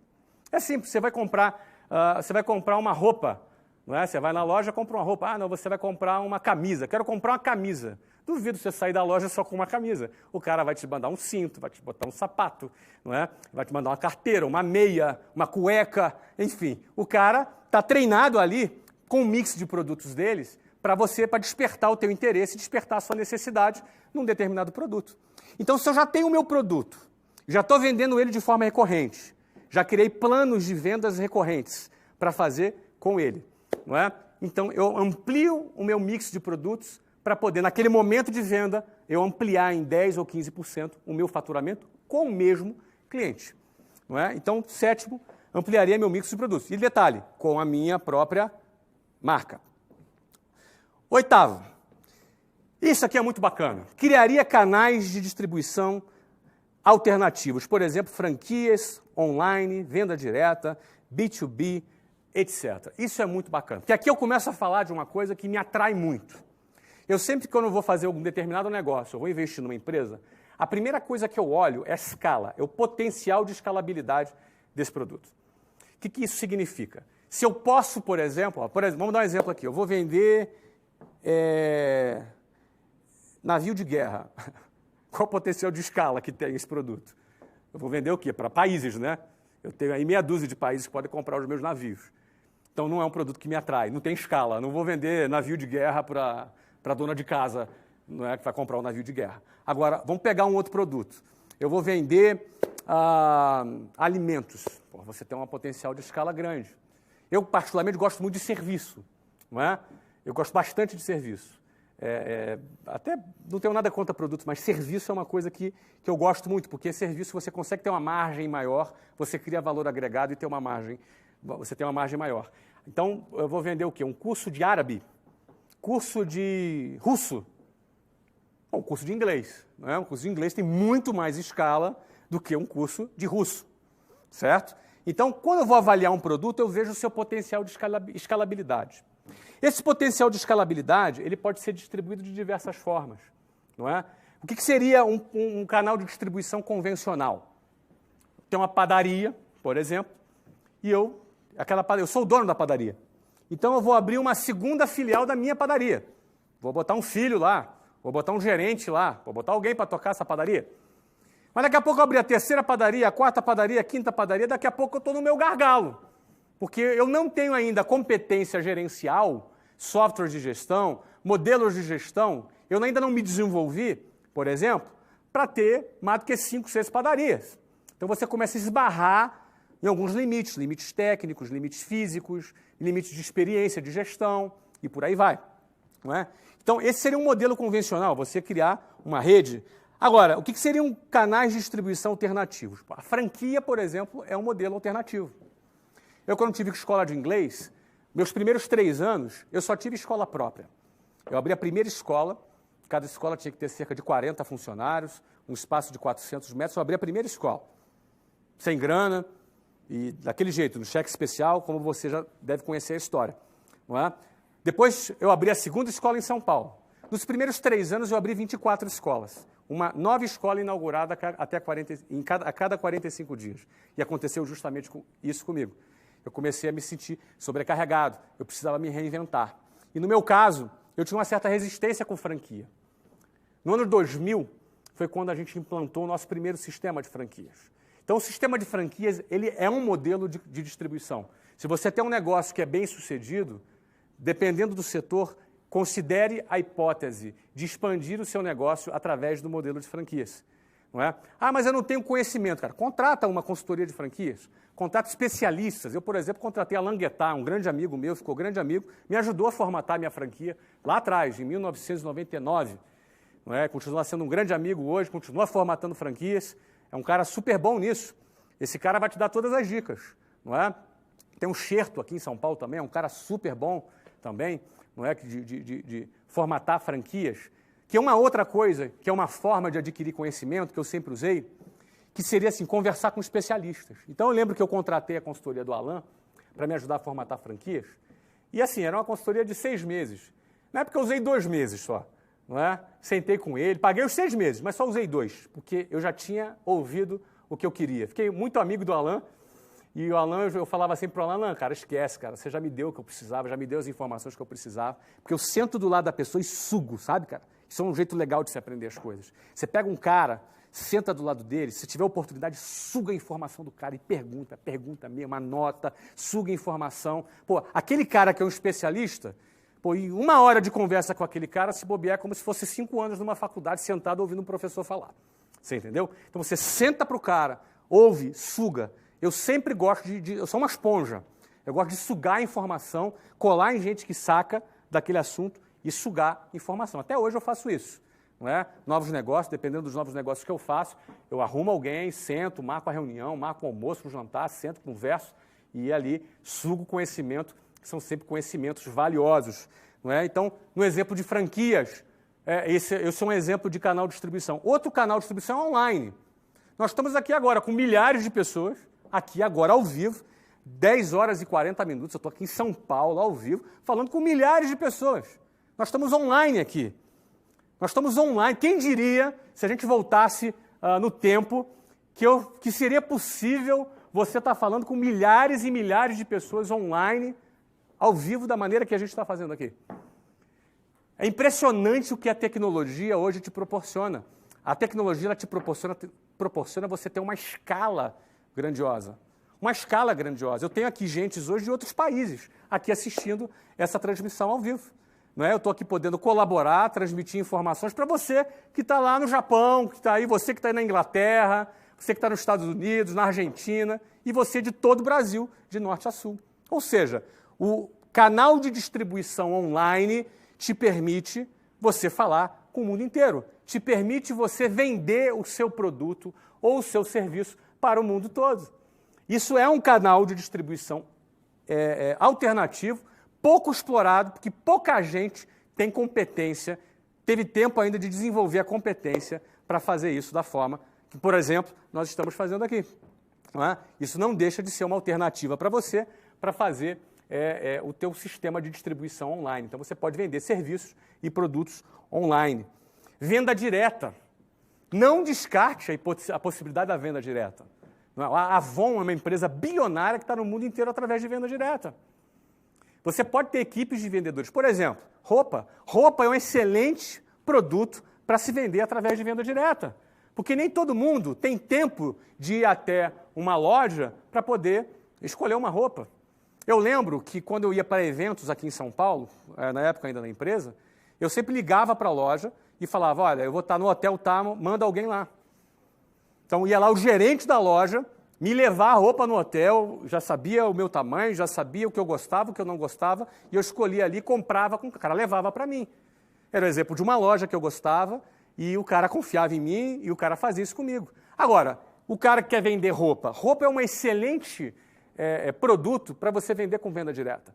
É simples, você vai comprar uma roupa, não é? Você vai na loja e compra uma roupa. Ah, não, você vai comprar uma camisa. Quero comprar uma camisa. Duvido você sair da loja só com uma camisa. O cara vai te mandar um cinto, vai te botar um sapato, não é? Vai te mandar uma carteira, uma meia, uma cueca, enfim. O cara está treinado ali com um mix de produtos deles para despertar o teu interesse, despertar a sua necessidade num determinado produto. Então, se eu já tenho o meu produto, já estou vendendo ele de forma recorrente, já criei planos de vendas recorrentes para fazer com ele, não é? Então, eu amplio o meu mix de produtos para poder, naquele momento de venda, eu ampliar em 10% ou 15% o meu faturamento com o mesmo cliente. Não é? Então, 7º, ampliaria meu mix de produtos. E detalhe, com a minha própria marca. 8º, isso aqui é muito bacana. Criaria canais de distribuição alternativos. Por exemplo, franquias, online, venda direta, B2B, etc. Isso é muito bacana. Porque aqui eu começo a falar de uma coisa que me atrai muito. Eu sempre, quando eu vou fazer algum determinado negócio, eu vou investir numa empresa, a primeira coisa que eu olho é a escala, é o potencial de escalabilidade desse produto. O que isso significa? Se eu posso, por exemplo, vamos dar um exemplo aqui, eu vou vender navio de guerra. Qual o potencial de escala que tem esse produto? Eu vou vender o quê? Para países, né? Eu tenho aí meia dúzia de países que podem comprar os meus navios. Então não é um produto que me atrai, não tem escala. Não vou vender navio de guerra para a dona de casa, não é, que vai comprar um navio de guerra. Agora, vamos pegar um outro produto. Eu vou vender alimentos. Pô, você tem um potencial de escala grande. Eu, particularmente, gosto muito de serviço. Não é? Eu gosto bastante de serviço. Até não tenho nada contra produtos, mas serviço é uma coisa que eu gosto muito, porque serviço você consegue ter uma margem maior, você cria valor agregado e você tem uma margem maior. Então, eu vou vender o quê? Um curso de árabe? Curso de russo? Bom, curso de inglês. Não é? Um curso de inglês tem muito mais escala do que um curso de russo, certo? Então, quando eu vou avaliar um produto, eu vejo o seu potencial de escalabilidade. Esse potencial de escalabilidade, ele pode ser distribuído de diversas formas, não é? O que seria um canal de distribuição convencional? Tem uma padaria, por exemplo, e eu sou o dono da padaria. Então, eu vou abrir uma segunda filial da minha padaria. Vou botar um filho lá, vou botar um gerente lá, vou botar alguém para tocar essa padaria. Mas daqui a pouco eu abri a terceira padaria, a quarta padaria, a quinta padaria, daqui a pouco eu estou no meu gargalo. Porque eu não tenho ainda competência gerencial, software de gestão, modelos de gestão, eu ainda não me desenvolvi, por exemplo, para ter mais do que 5, 6 padarias. Então você começa a esbarrar em alguns limites técnicos, limites físicos, limites de experiência, de gestão, e por aí vai. Não é? Então esse seria um modelo convencional, você criar uma rede. Agora, o que seriam canais de distribuição alternativos? A franquia, por exemplo, é um modelo alternativo. Eu, quando tive escola de inglês, Meus primeiros 3 anos, eu só tive escola própria. Eu abri a primeira escola, cada escola tinha que ter cerca de 40 funcionários, um espaço de 400 metros, eu abri a primeira escola. Sem grana e daquele jeito, no cheque especial, como você já deve conhecer a história. Não é? Depois eu abri a segunda escola em São Paulo. Nos primeiros 3 anos eu abri 24 escolas. Uma nova escola inaugurada a cada 45 dias. E aconteceu justamente isso comigo. Eu comecei a me sentir sobrecarregado, eu precisava me reinventar. E no meu caso, eu tinha uma certa resistência com franquia. No ano 2000 foi quando a gente implantou o nosso primeiro sistema de franquias. Então, o sistema de franquias ele é um modelo de distribuição. Se você tem um negócio que é bem sucedido, dependendo do setor, considere a hipótese de expandir o seu negócio através do modelo de franquias. Não é? Ah, mas eu não tenho conhecimento, cara. Contrata uma consultoria de franquias, contrata especialistas. Eu, por exemplo, contratei a Languetar, um grande amigo meu, ficou grande amigo, me ajudou a formatar minha franquia lá atrás, em 1999. Não é? Continua sendo um grande amigo hoje, continua formatando franquias. É um cara super bom nisso. Esse cara vai te dar todas as dicas. Não é? Tem um Xerto aqui em São Paulo também, é um cara super bom também, não é? De formatar franquias. Que é uma outra coisa, que é uma forma de adquirir conhecimento, que eu sempre usei, que seria assim, conversar com especialistas. Então eu lembro que eu contratei a consultoria do Alan para me ajudar a formatar franquias, e assim, era uma consultoria de 6 meses. Na época eu usei 2 meses só, não é? Sentei com ele, paguei os 6 meses, mas só usei 2, porque eu já tinha ouvido o que eu queria. Fiquei muito amigo do Alan, e o Alan, eu falava sempre para o Alan, cara, esquece, cara, você já me deu o que eu precisava, já me deu as informações que eu precisava, porque eu sento do lado da pessoa e sugo, sabe, cara? Isso é um jeito legal de se aprender as coisas. Você pega um cara, senta do lado dele, se tiver oportunidade, suga a informação do cara e pergunta mesmo, anota, suga a informação. Pô, aquele cara que é um especialista, pô, em 1 hora de conversa com aquele cara, se bobear, é como se fosse 5 anos numa faculdade sentado ouvindo um professor falar. Você entendeu? Então você senta para o cara, ouve, suga. Eu sempre gosto eu sou uma esponja. Eu gosto de sugar a informação, colar em gente que saca daquele assunto e sugar informação. Até hoje eu faço isso. Não é? Novos negócios, dependendo dos novos negócios que eu faço, eu arrumo alguém, sento, marco a reunião, marco o almoço, o jantar, sento, converso e ali sugo conhecimento, que são sempre conhecimentos valiosos. Não é? Então, no exemplo de franquias, esse é um exemplo de canal de distribuição. Outro canal de distribuição é online. Nós estamos aqui agora com milhares de pessoas, aqui agora ao vivo, 10 horas e 40 minutos, eu estou aqui em São Paulo, ao vivo, falando com milhares de pessoas. Nós estamos online aqui. Nós estamos online. Quem diria, se a gente voltasse no tempo, que seria possível você estar falando com milhares e milhares de pessoas online, ao vivo, da maneira que a gente está fazendo aqui. É impressionante o que a tecnologia hoje te proporciona. A tecnologia ela te proporciona você ter uma escala grandiosa. Uma escala grandiosa. Eu tenho aqui gente hoje de outros países aqui assistindo essa transmissão ao vivo. Não é? Eu estou aqui podendo colaborar, transmitir informações para você que está lá no Japão, que está aí, você que está aí na Inglaterra, você que está nos Estados Unidos, na Argentina, e você de todo o Brasil, de norte a sul. Ou seja, o canal de distribuição online te permite você falar com o mundo inteiro, te permite você vender o seu produto ou o seu serviço para o mundo todo. Isso é um canal de distribuição alternativo, pouco explorado, porque pouca gente tem competência, teve tempo ainda de desenvolver a competência para fazer isso da forma que, por exemplo, nós estamos fazendo aqui. Não é? Isso não deixa de ser uma alternativa para você, para fazer o teu sistema de distribuição online. Então, você pode vender serviços e produtos online. Venda direta. Não descarte a possibilidade da venda direta. A Avon é uma empresa bilionária que está no mundo inteiro através de venda direta. Você pode ter equipes de vendedores. Por exemplo, roupa. Roupa é um excelente produto para se vender através de venda direta. Porque nem todo mundo tem tempo de ir até uma loja para poder escolher uma roupa. Eu lembro que quando eu ia para eventos aqui em São Paulo, na época ainda na empresa, eu sempre ligava para a loja e falava, olha, eu vou estar no hotel tal, manda alguém lá. Então ia lá o gerente da loja, me levar a roupa no hotel, já sabia o meu tamanho, já sabia o que eu gostava, o que eu não gostava, e eu escolhia ali, comprava, o cara levava para mim. Era o exemplo de uma loja que eu gostava, e o cara confiava em mim, e o cara fazia isso comigo. Agora, o cara que quer vender roupa, roupa é um excelente produto para você vender com venda direta.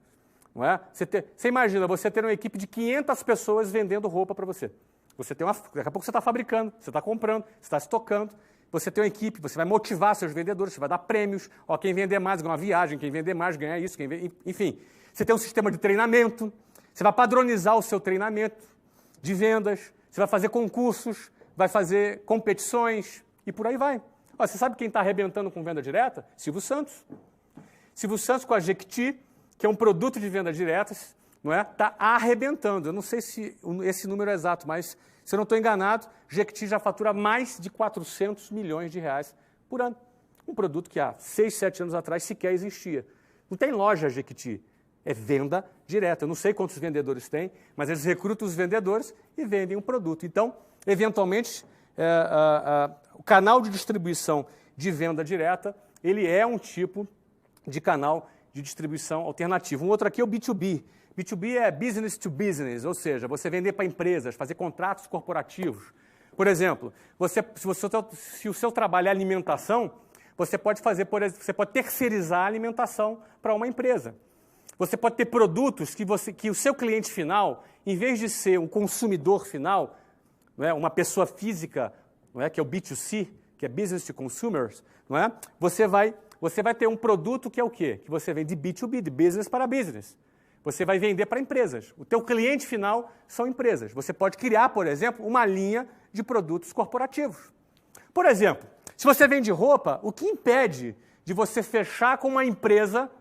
Não é? Você imagina você ter uma equipe de 500 pessoas vendendo roupa para você. Daqui a pouco você está fabricando, você está comprando, você está estocando. Você tem uma equipe, você vai motivar seus vendedores, você vai dar prêmios. Ó, quem vender mais ganha uma viagem, quem vender mais ganha isso, enfim. Você tem um sistema de treinamento, você vai padronizar o seu treinamento de vendas, você vai fazer concursos, vai fazer competições e por aí vai. Ó, você sabe quem está arrebentando com venda direta? Silvio Santos. Silvio Santos com a Jequiti, que é um produto de venda diretas, não é? Está arrebentando. Eu não sei se esse número é exato, mas se eu não estou enganado, Jequiti já fatura mais de 400 milhões de reais por ano. Um produto que há 6, 7 anos atrás sequer existia. Não tem loja Jequiti, é venda direta. Eu não sei quantos vendedores tem, mas eles recrutam os vendedores e vendem um produto. Então, eventualmente, o canal de distribuição de venda direta, ele é um tipo de canal de distribuição alternativo. Um outro aqui é o B2B. B2B é business to business, ou seja, você vender para empresas, fazer contratos corporativos. Por exemplo, se o seu trabalho é alimentação, você pode terceirizar a alimentação para uma empresa. Você pode ter produtos que o seu cliente final, em vez de ser um consumidor final, não é, uma pessoa física, não é, que é o B2C, que é business to consumers, não é, você vai ter um produto que é o quê? Que você vende de B2B, de business para business. Você vai vender para empresas. O teu cliente final são empresas. Você pode criar, por exemplo, uma linha de produtos corporativos. Por exemplo, se você vende roupa, o que impede de você fechar com uma empresa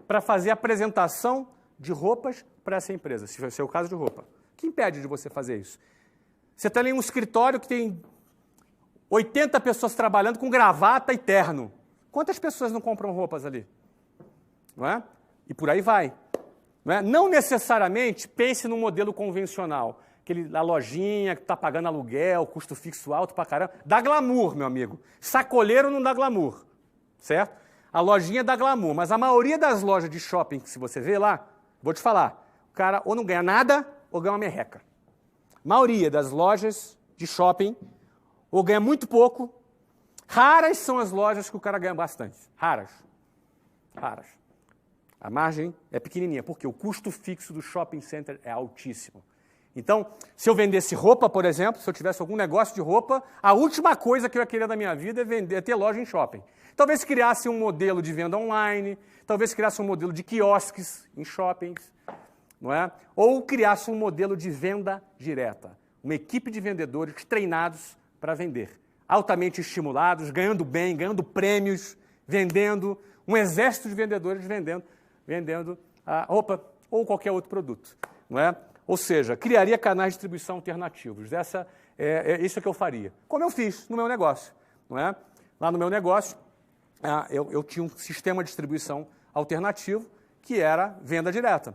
para fazer a apresentação de roupas para essa empresa, se for o caso de roupa? O que impede de você fazer isso? Você está em um escritório que tem 80 pessoas trabalhando com gravata e terno. Quantas pessoas não compram roupas ali? Não é? E por aí vai. Não necessariamente pense num modelo convencional, a lojinha que está pagando aluguel, custo fixo alto pra caramba. Dá glamour, meu amigo. Sacoleiro não dá glamour, certo? A lojinha dá glamour, mas a maioria das lojas de shopping que se você vê lá, vou te falar, o cara ou não ganha nada ou ganha uma merreca. A maioria das lojas de shopping ou ganha muito pouco. Raras são as lojas que o cara ganha bastante. Raras. A margem é pequenininha, porque o custo fixo do shopping center é altíssimo. Então, se eu vendesse roupa, por exemplo, se eu tivesse algum negócio de roupa, a última coisa que eu ia querer da minha vida é ter loja em shopping. Talvez criasse um modelo de venda online, talvez criasse um modelo de quiosques em shoppings, não é? Ou criasse um modelo de venda direta. Uma equipe de vendedores treinados para vender. Altamente estimulados, ganhando bem, ganhando prêmios, vendendo, um exército de vendedores vendendo a roupa ou qualquer outro produto, não é? Ou seja, criaria canais de distribuição alternativos. Isso é que eu faria. Como eu fiz no meu negócio, não é? Lá no meu negócio, eu tinha um sistema de distribuição alternativo que era venda direta.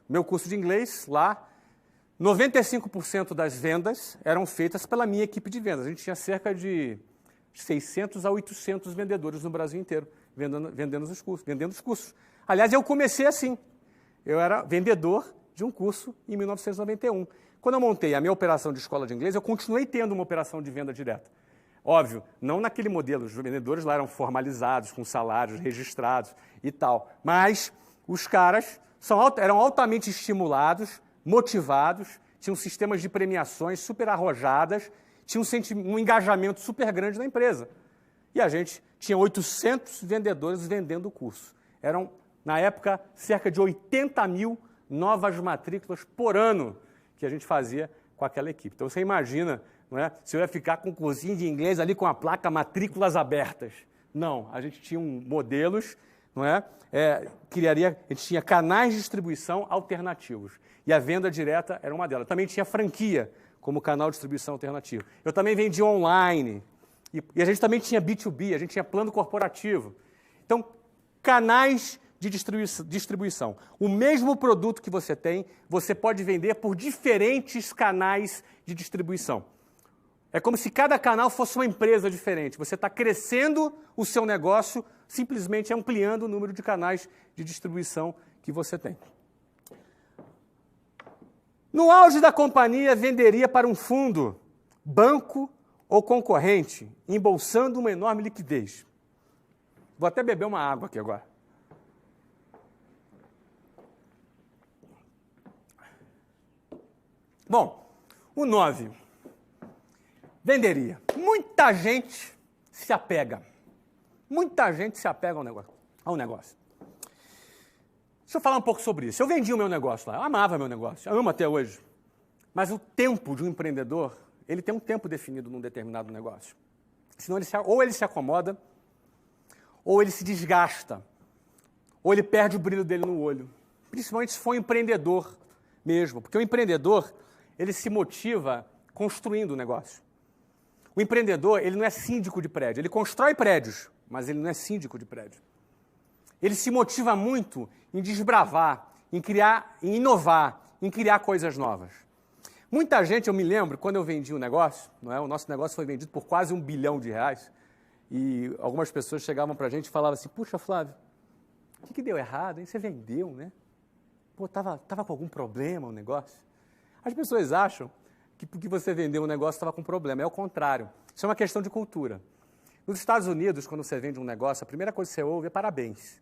Meu curso de inglês lá, 95% das vendas eram feitas pela minha equipe de vendas. A gente tinha cerca de 600 a 800 vendedores no Brasil inteiro vendendo os cursos. Aliás, eu comecei assim. Eu era vendedor de um curso em 1991. Quando eu montei a minha operação de escola de inglês, eu continuei tendo uma operação de venda direta. Óbvio, não naquele modelo. Os vendedores lá eram formalizados, com salários registrados e tal. Mas os caras eram altamente estimulados, motivados, tinham sistemas de premiações super arrojadas, tinham um engajamento super grande na empresa. E a gente tinha 800 vendedores vendendo o curso. Eram, na época, cerca de 80 mil novas matrículas por ano que a gente fazia com aquela equipe. Então, você imagina, não é? Se eu ia ficar com um cursinho de inglês ali com a placa matrículas abertas. Não, a gente tinha modelos, não é? A gente tinha canais de distribuição alternativos. E a venda direta era uma delas. Também tinha franquia como canal de distribuição alternativo. Eu também vendia online. E a gente também tinha B2B, a gente tinha plano corporativo. Então, canais de distribuição. O mesmo produto que você tem, você pode vender por diferentes canais de distribuição. É como se cada canal fosse uma empresa diferente. Você está crescendo o seu negócio, simplesmente ampliando o número de canais de distribuição que você tem. No auge da companhia, venderia para um fundo, banco ou concorrente, embolsando uma enorme liquidez. Vou até beber uma água aqui agora. Bom, o 9. Venderia. Muita gente se apega. Muita gente se apega ao negócio. Deixa eu falar um pouco sobre isso. Eu vendi o meu negócio lá, eu amava meu negócio, eu amo até hoje. Mas o tempo de um empreendedor, ele tem um tempo definido num determinado negócio. Senão ou ele se acomoda, ou ele se desgasta, ou ele perde o brilho dele no olho. Principalmente se for um empreendedor mesmo, porque o empreendedor, ele se motiva construindo o negócio. O empreendedor, ele não é síndico de prédio, ele constrói prédios, mas ele não é síndico de prédio. Ele se motiva muito em desbravar, em criar, em inovar, em criar coisas novas. Muita gente, eu me lembro, quando eu vendi um negócio, não é? O nosso negócio foi vendido por quase R$1 bilhão, e algumas pessoas chegavam para a gente e falavam assim, puxa, Flávio, o que deu errado, hein? Você vendeu, né? Pô, tava com algum problema o negócio? As pessoas acham que porque você vendeu um negócio estava com problema. É o contrário. Isso é uma questão de cultura. Nos Estados Unidos, quando você vende um negócio, a primeira coisa que você ouve é parabéns.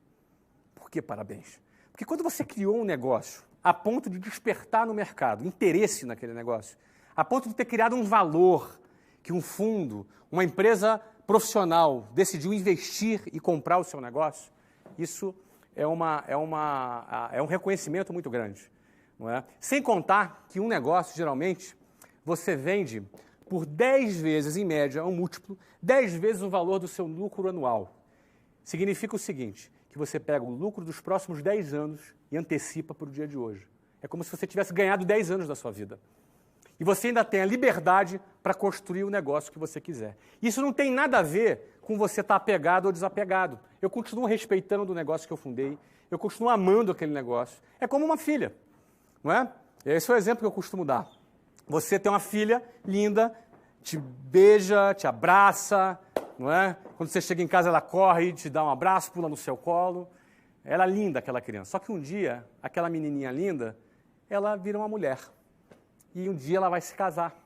Por que parabéns? Porque quando você criou um negócio a ponto de despertar no mercado interesse naquele negócio, a ponto de ter criado um valor que um fundo, uma empresa profissional decidiu investir e comprar o seu negócio, isso é um reconhecimento muito grande. Não é? Sem contar que um negócio, geralmente, você vende por 10 vezes, em média, um múltiplo, 10 vezes o valor do seu lucro anual. Significa o seguinte, que você pega o lucro dos próximos 10 anos e antecipa para o dia de hoje. É como se você tivesse ganhado 10 anos da sua vida. E você ainda tem a liberdade para construir o negócio que você quiser. Isso não tem nada a ver com você estar apegado ou desapegado. Eu continuo respeitando o negócio que eu fundei, eu continuo amando aquele negócio. É como uma filha, não é? Esse é o exemplo que eu costumo dar. Você tem uma filha linda, te beija, te abraça, não é? Quando você chega em casa, ela corre, te dá um abraço, pula no seu colo. Ela é linda, aquela criança. Só que um dia, aquela menininha linda, ela vira uma mulher. E um dia ela vai se casar.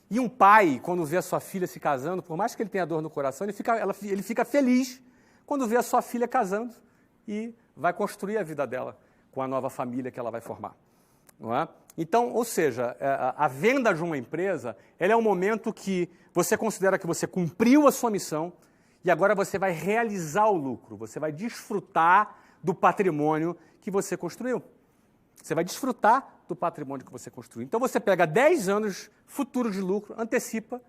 E um pai, quando vê a sua filha se casando, por mais que ele tenha dor no coração, ele fica feliz quando vê a sua filha casando e vai construir a vida dela com a nova família que ela vai formar. Não é? Então, ou seja, a venda de uma empresa, ela é um momento que você considera que você cumpriu a sua missão e agora você vai realizar o lucro, você vai desfrutar do patrimônio que você construiu. Você vai desfrutar do patrimônio que você construiu. Então, você pega 10 anos futuros de lucro, antecipa,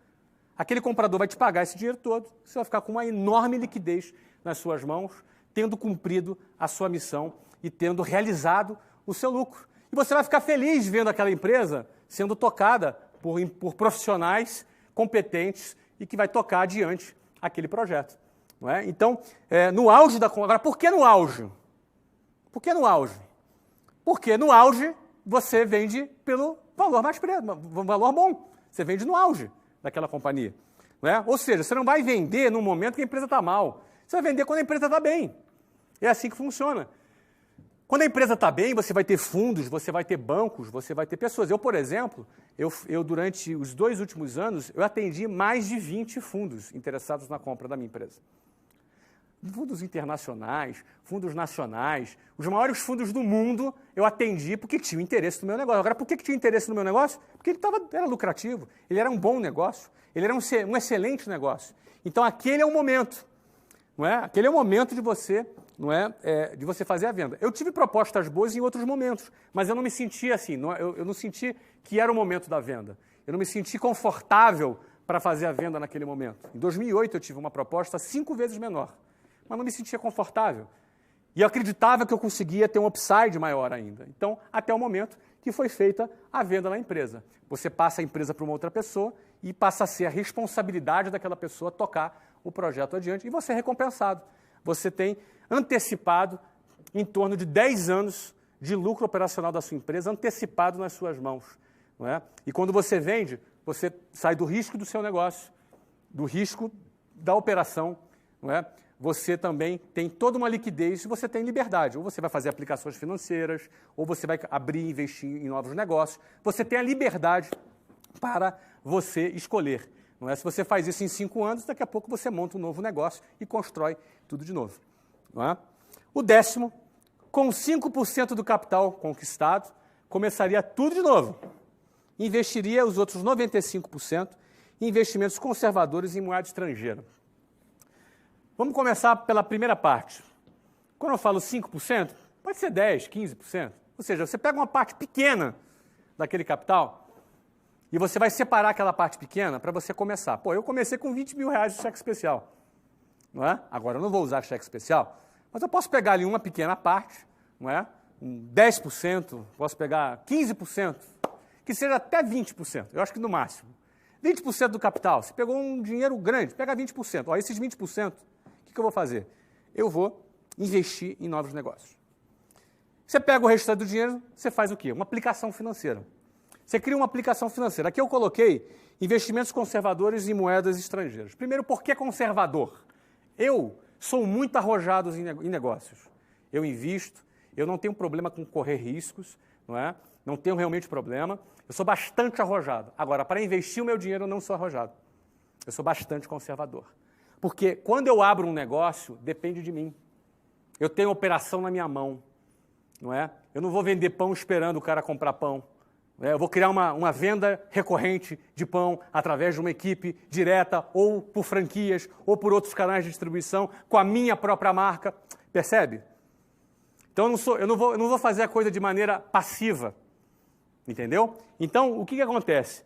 aquele comprador vai te pagar esse dinheiro todo, você vai ficar com uma enorme liquidez nas suas mãos, tendo cumprido a sua missão e tendo realizado o seu lucro. E você vai ficar feliz vendo aquela empresa sendo tocada por profissionais competentes e que vai tocar adiante aquele projeto. Não é? Então, no auge da... Agora, por que no auge? Por que no auge? Porque no auge você vende pelo valor mais um valor bom. Você vende no auge daquela companhia. Não é? Ou seja, você não vai vender no momento que a empresa está mal. Você vai vender quando a empresa está bem. É assim que funciona. Quando a empresa está bem, você vai ter fundos, você vai ter bancos, você vai ter pessoas. Eu, por exemplo, durante os 2 últimos anos, eu atendi mais de 20 fundos interessados na compra da minha empresa. Fundos internacionais, fundos nacionais, os maiores fundos do mundo eu atendi porque tinham interesse no meu negócio. Agora, por que tinha interesse no meu negócio? Porque era lucrativo, ele era um bom negócio, ele era um excelente negócio. Então, aquele é o momento, não é? Aquele é o momento de você, não é? De você fazer a venda. Eu tive propostas boas em outros momentos, mas eu não me senti assim, eu não senti que era o momento da venda. Eu não me senti confortável para fazer a venda naquele momento. Em 2008, eu tive uma proposta 5 vezes menor, mas não me sentia confortável. E eu acreditava que eu conseguia ter um upside maior ainda. Então, até o momento que foi feita a venda na empresa. Você passa a empresa para uma outra pessoa e passa a ser a responsabilidade daquela pessoa tocar o projeto adiante e você é recompensado. Você tem antecipado em torno de 10 anos de lucro operacional da sua empresa antecipado nas suas mãos. Não é? E quando você vende, você sai do risco do seu negócio, do risco da operação, não é? Você também tem toda uma liquidez e você tem liberdade. Ou você vai fazer aplicações financeiras, ou você vai abrir e investir em novos negócios. Você tem a liberdade para você escolher. Não é? Se você faz isso em 5 anos, daqui a pouco você monta um novo negócio e constrói tudo de novo. Não é? O 10º, com 5% do capital conquistado, começaria tudo de novo. investiria os outros 95% em investimentos conservadores em moeda estrangeira. Vamos começar pela primeira parte. Quando eu falo 5%, pode ser 10%, 15%. Ou seja, você pega uma parte pequena daquele capital e você vai separar aquela parte pequena para você começar. Pô, eu comecei com 20 mil reais de cheque especial. Não é? Agora, eu não vou usar cheque especial, mas eu posso pegar ali uma pequena parte, não é? 10%, posso pegar 15%, que seja até 20%, eu acho que no máximo. 20% do capital, você pegou um dinheiro grande, pega 20%. Ó, esses 20%, o que eu vou fazer? Eu vou investir em novos negócios. Você pega o restante do dinheiro, você faz o quê? Uma aplicação financeira. Você cria uma aplicação financeira. Aqui eu coloquei investimentos conservadores em moedas estrangeiras. Primeiro, por que conservador? Eu sou muito arrojado em negócios. Eu invisto, eu não tenho problema com correr riscos, não é? Não tenho realmente problema. Eu sou bastante arrojado. Agora, para investir o meu dinheiro, eu não sou arrojado. Eu sou bastante conservador. Porque quando eu abro um negócio, depende de mim. Eu tenho operação na minha mão, não é? Eu não vou vender pão esperando o cara comprar pão. Eu vou criar uma venda recorrente de pão através de uma equipe direta, ou por franquias, ou por outros canais de distribuição, com a minha própria marca. Percebe? Então, eu não vou fazer a coisa de maneira passiva. Entendeu? Então, o que acontece?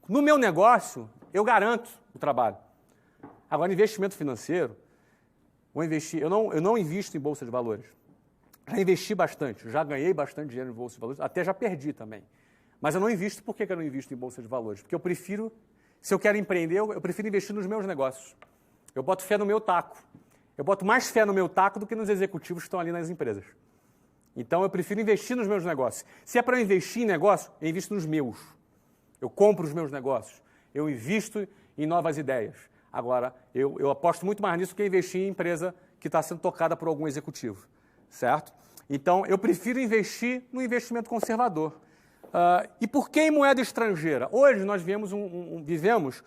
No meu negócio, eu garanto o trabalho. Agora, investimento financeiro, eu não invisto em bolsa de valores. Já investi bastante, já ganhei bastante dinheiro em bolsa de valores, até já perdi também. Mas eu não invisto, por que eu não invisto em bolsa de valores? Porque eu prefiro, se eu quero empreender, eu prefiro investir nos meus negócios. Eu boto fé no meu taco. Eu boto mais fé no meu taco do que nos executivos que estão ali nas empresas. Então, eu prefiro investir nos meus negócios. Se é para eu investir em negócio, eu invisto nos meus. Eu compro os meus negócios. Eu invisto em novas ideias. Agora, eu aposto muito mais nisso que investir em empresa que está sendo tocada por algum executivo. Certo? Então, eu prefiro investir no investimento conservador. E por que em moeda estrangeira? Hoje nós vivemos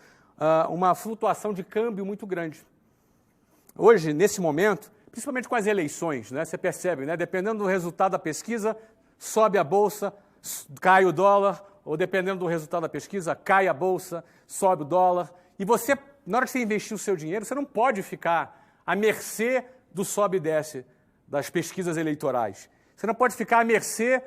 uma flutuação de câmbio muito grande. Hoje, nesse momento, principalmente com as eleições, né, você percebe, né, dependendo do resultado da pesquisa, sobe a bolsa, cai o dólar, ou dependendo do resultado da pesquisa, cai a bolsa, sobe o dólar. E você, na hora que você investir o seu dinheiro, você não pode ficar à mercê do sobe e desce das pesquisas eleitorais. Você não pode ficar à mercê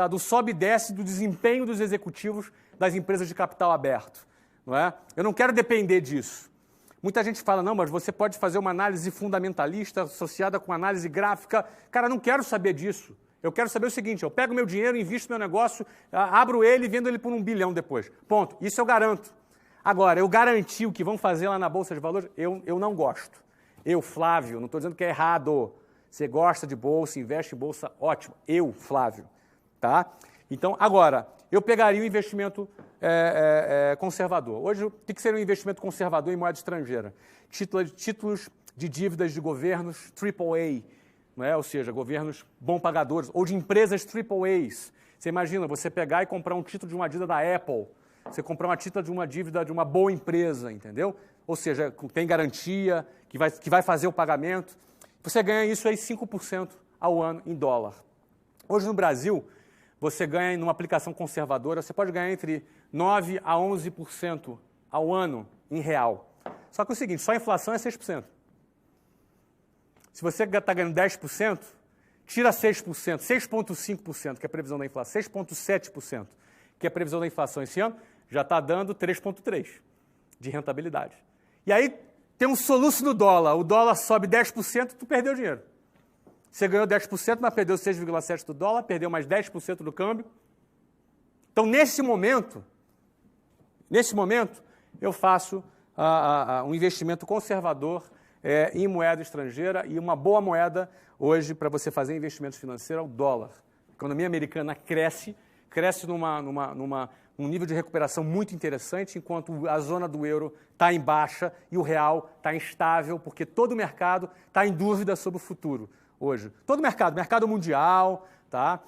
do sobe e desce do desempenho dos executivos das empresas de capital aberto. Não é? Eu não quero depender disso. Muita gente fala, não, mas você pode fazer uma análise fundamentalista associada com análise gráfica. Cara, eu não quero saber disso. Eu quero saber o seguinte, eu pego meu dinheiro, invisto no meu negócio, abro ele e vendo ele por 1 bilhão depois. Ponto. Isso eu garanto. Agora, eu garanti o que vão fazer lá na Bolsa de Valores, eu não gosto. Eu, Flávio, não estou dizendo que é errado. Você gosta de bolsa, investe em bolsa, ótimo. Eu, Flávio. Tá? Então, agora, eu pegaria o investimento conservador. Hoje, o que seria um investimento conservador em moeda estrangeira? Títulos de dívidas de governos AAA, não é? Ou seja, governos bom pagadores, ou de empresas AAAs. Você imagina, você pegar e comprar um título de uma dívida da Apple, você comprar uma título de uma dívida de uma boa empresa, entendeu? Ou seja, tem garantia, que vai fazer o pagamento. Você ganha isso aí 5% ao ano em dólar. Hoje no Brasil, você ganha numa aplicação conservadora, você pode ganhar entre 9% a 11% ao ano em real. Só que é o seguinte, só a inflação é 6%. Se você está ganhando 10%, tira 6%, 6,5%, que é a previsão da inflação, 6,7%, que é a previsão da inflação esse ano, já está dando 3,3% de rentabilidade. E aí tem um soluço no dólar, o dólar sobe 10%, tu perdeu dinheiro. Você ganhou 10%, mas perdeu 6,7% do dólar, perdeu mais 10% do câmbio. Então, nesse momento, eu faço um investimento conservador em moeda estrangeira, e uma boa moeda hoje para você fazer investimentos financeiros é o dólar. A economia americana cresce num nível de recuperação muito interessante, enquanto a zona do euro está em baixa e o real está instável, porque todo o mercado está em dúvida sobre o futuro hoje. Todo o mercado mundial, tá?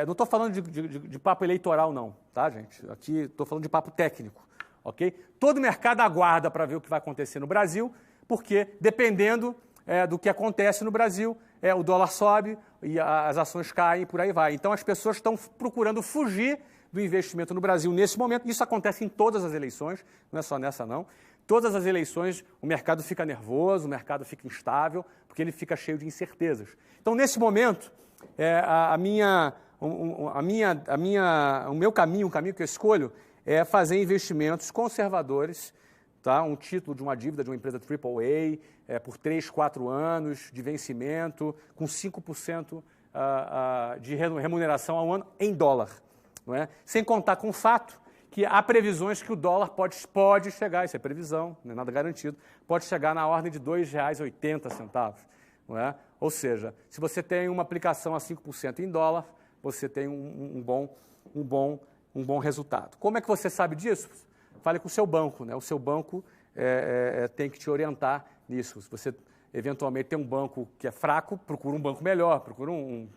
Não estou falando de papo eleitoral não, tá, gente? Aqui estou falando de papo técnico, ok? Todo o mercado aguarda para ver o que vai acontecer no Brasil, porque dependendo do que acontece no Brasil, o dólar sobe e as ações caem e por aí vai. Então as pessoas estão procurando fugir do investimento no Brasil nesse momento. Isso acontece em todas as eleições, não é só nessa não. Todas as eleições o mercado fica nervoso, o mercado fica instável, porque ele fica cheio de incertezas. Então, nesse momento, o meu caminho, o caminho que eu escolho, é fazer investimentos conservadores, tá? Um título de uma dívida de uma empresa AAA, por 3, 4 anos de vencimento, com 5% de remuneração ao ano em dólar. Não é? Sem contar com o fato que há previsões que o dólar pode chegar, isso é previsão, não é nada garantido, pode chegar na ordem de R$ 2,80. Não é? Ou seja, se você tem uma aplicação a 5% em dólar, você tem um bom resultado. Como é que você sabe disso? Fale com o seu banco. Né? O seu banco tem que te orientar nisso. Se você eventualmente tem um banco que é fraco, procura um banco melhor, procura um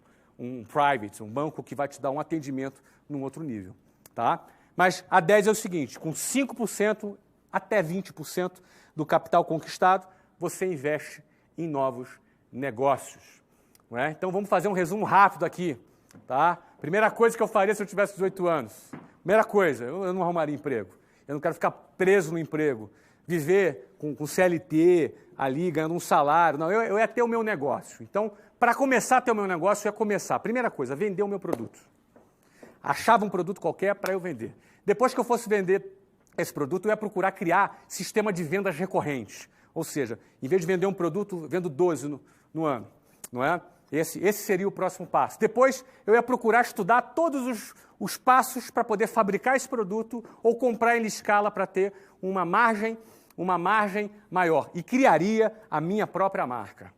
private, um banco que vai te dar um atendimento num outro nível. Tá? Mas a 10 é o seguinte, com 5% até 20% do capital conquistado, você investe em novos negócios. Não é? Então vamos fazer um resumo rápido aqui. Tá? Primeira coisa que eu faria se eu tivesse 18 anos. Primeira coisa, eu não arrumaria emprego. Eu não quero ficar preso no emprego. Viver com CLT ali, ganhando um salário. Não, eu ia ter o meu negócio. Então, para começar a ter o meu negócio, eu ia começar. Primeira coisa, vender o meu produto. Achava um produto qualquer para eu vender. Depois que eu fosse vender esse produto, eu ia procurar criar sistema de vendas recorrentes. Ou seja, em vez de vender um produto, vendo 12 no ano. Não é? Esse seria o próximo passo. Depois, eu ia procurar estudar todos os passos para poder fabricar esse produto ou comprar ele em escala para ter uma margem maior. E criaria a minha própria marca.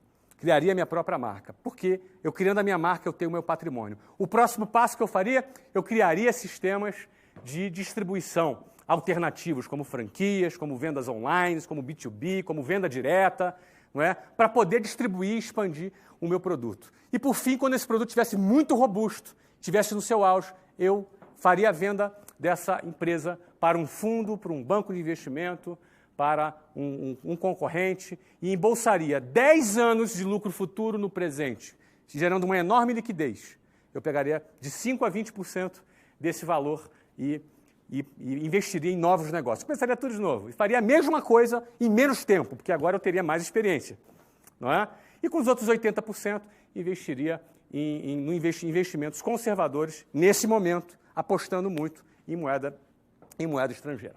Porque eu criando a minha marca, eu tenho o meu patrimônio. O próximo passo que eu faria, eu criaria sistemas de distribuição alternativos, como franquias, como vendas online, como B2B, como venda direta, não é? Para poder distribuir e expandir o meu produto. E, por fim, quando esse produto estivesse muito robusto, estivesse no seu auge, eu faria a venda dessa empresa para um fundo, para um banco de investimento, para um concorrente e embolsaria 10 anos de lucro futuro no presente, gerando uma enorme liquidez. Eu pegaria de 5% a 20% desse valor e investiria em novos negócios. Começaria tudo de novo e faria a mesma coisa em menos tempo, porque agora eu teria mais experiência. Não é? E com os outros 80%, investiria em investimentos conservadores, nesse momento, apostando muito em moeda estrangeira.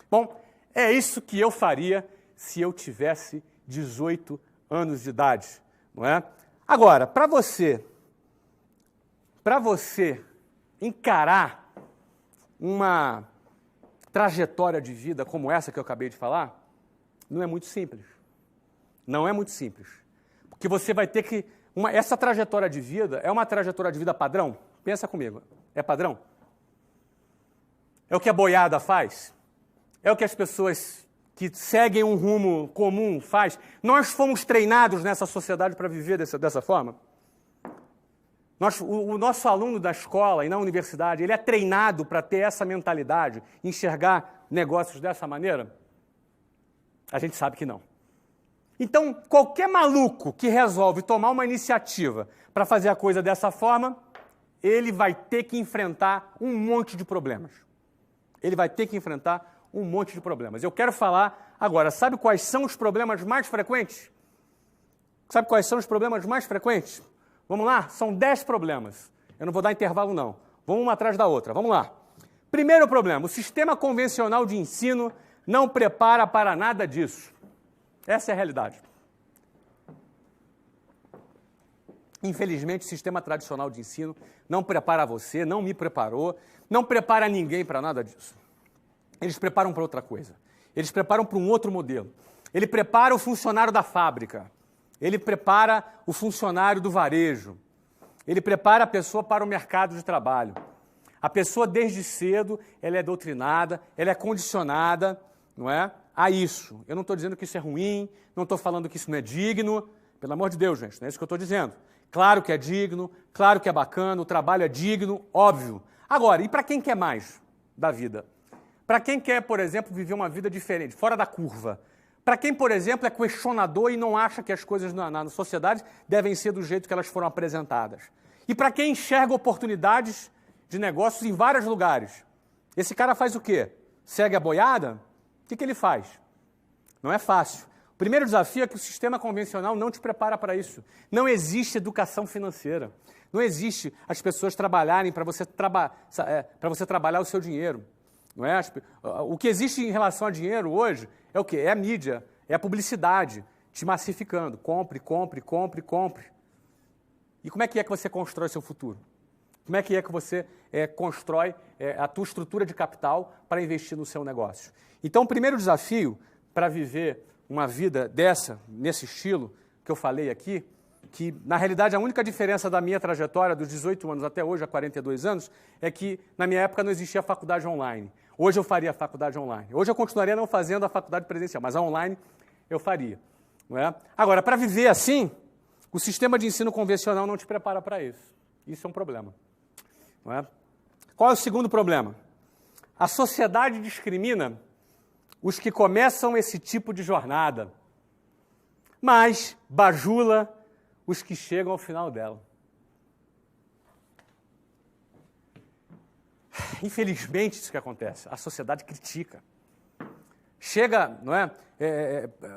Bom, é isso que eu faria se eu tivesse 18 anos de idade. Não é? Agora, para você encarar uma trajetória de vida como essa que eu acabei de falar, não é muito simples. Não é muito simples. Porque você vai ter que... essa trajetória de vida é uma trajetória de vida padrão? Pensa comigo. É padrão? É o que a boiada faz? É o que as pessoas que seguem um rumo comum faz? Nós fomos treinados nessa sociedade para viver dessa forma? O nosso aluno da escola e na universidade, ele é treinado para ter essa mentalidade, enxergar negócios dessa maneira? A gente sabe que não. Então, qualquer maluco que resolve tomar uma iniciativa para fazer a coisa dessa forma, ele vai ter que enfrentar um monte de problemas. Eu quero falar agora, sabe quais são os problemas mais frequentes? Vamos lá? São 10 problemas. Eu não vou dar intervalo, não. Vamos uma atrás da outra. Vamos lá. Primeiro problema, o sistema convencional de ensino não prepara para nada disso. Essa é a realidade. Infelizmente, o sistema tradicional de ensino não prepara você, não me preparou, não prepara ninguém para nada disso. Eles preparam para outra coisa. Eles preparam para um outro modelo. Ele prepara o funcionário da fábrica. Ele prepara o funcionário do varejo. Ele prepara a pessoa para o mercado de trabalho. A pessoa, desde cedo, ela é doutrinada, ela é condicionada, não é? A isso. Eu não estou dizendo que isso é ruim, não estou falando que isso não é digno. Pelo amor de Deus, gente, não é isso que eu estou dizendo. Claro que é digno, claro que é bacana, o trabalho é digno, óbvio. Agora, e para quem quer mais da vida? Para quem quer, por exemplo, viver uma vida diferente, fora da curva? Para quem, por exemplo, é questionador e não acha que as coisas na sociedade devem ser do jeito que elas foram apresentadas? E para quem enxerga oportunidades de negócios em vários lugares. Esse cara faz o quê? Segue a boiada? O que ele faz? Não é fácil. O primeiro desafio é que o sistema convencional não te prepara para isso. Não existe educação financeira. Não existe as pessoas trabalharem para você trabalhar o seu dinheiro. Não é? O que existe em relação a dinheiro hoje é o quê? É a mídia, é a publicidade te massificando. Compre, compre, compre, compre. E como é que você constrói seu futuro? Como é que você constrói a tua estrutura de capital para investir no seu negócio? Então, o primeiro desafio para viver uma vida nesse estilo que eu falei aqui, que, na realidade, a única diferença da minha trajetória dos 18 anos até hoje, a 42 anos, é que, na minha época, não existia faculdade online. Hoje eu faria a faculdade online. Hoje eu continuaria não fazendo a faculdade presencial, mas a online eu faria. Não é? Agora, para viver assim, o sistema de ensino convencional não te prepara para isso. Isso é um problema. Não é? Qual é o segundo problema? A sociedade discrimina os que começam esse tipo de jornada, mas bajula os que chegam ao final dela. Infelizmente, isso que acontece. A sociedade critica. Chega, não é?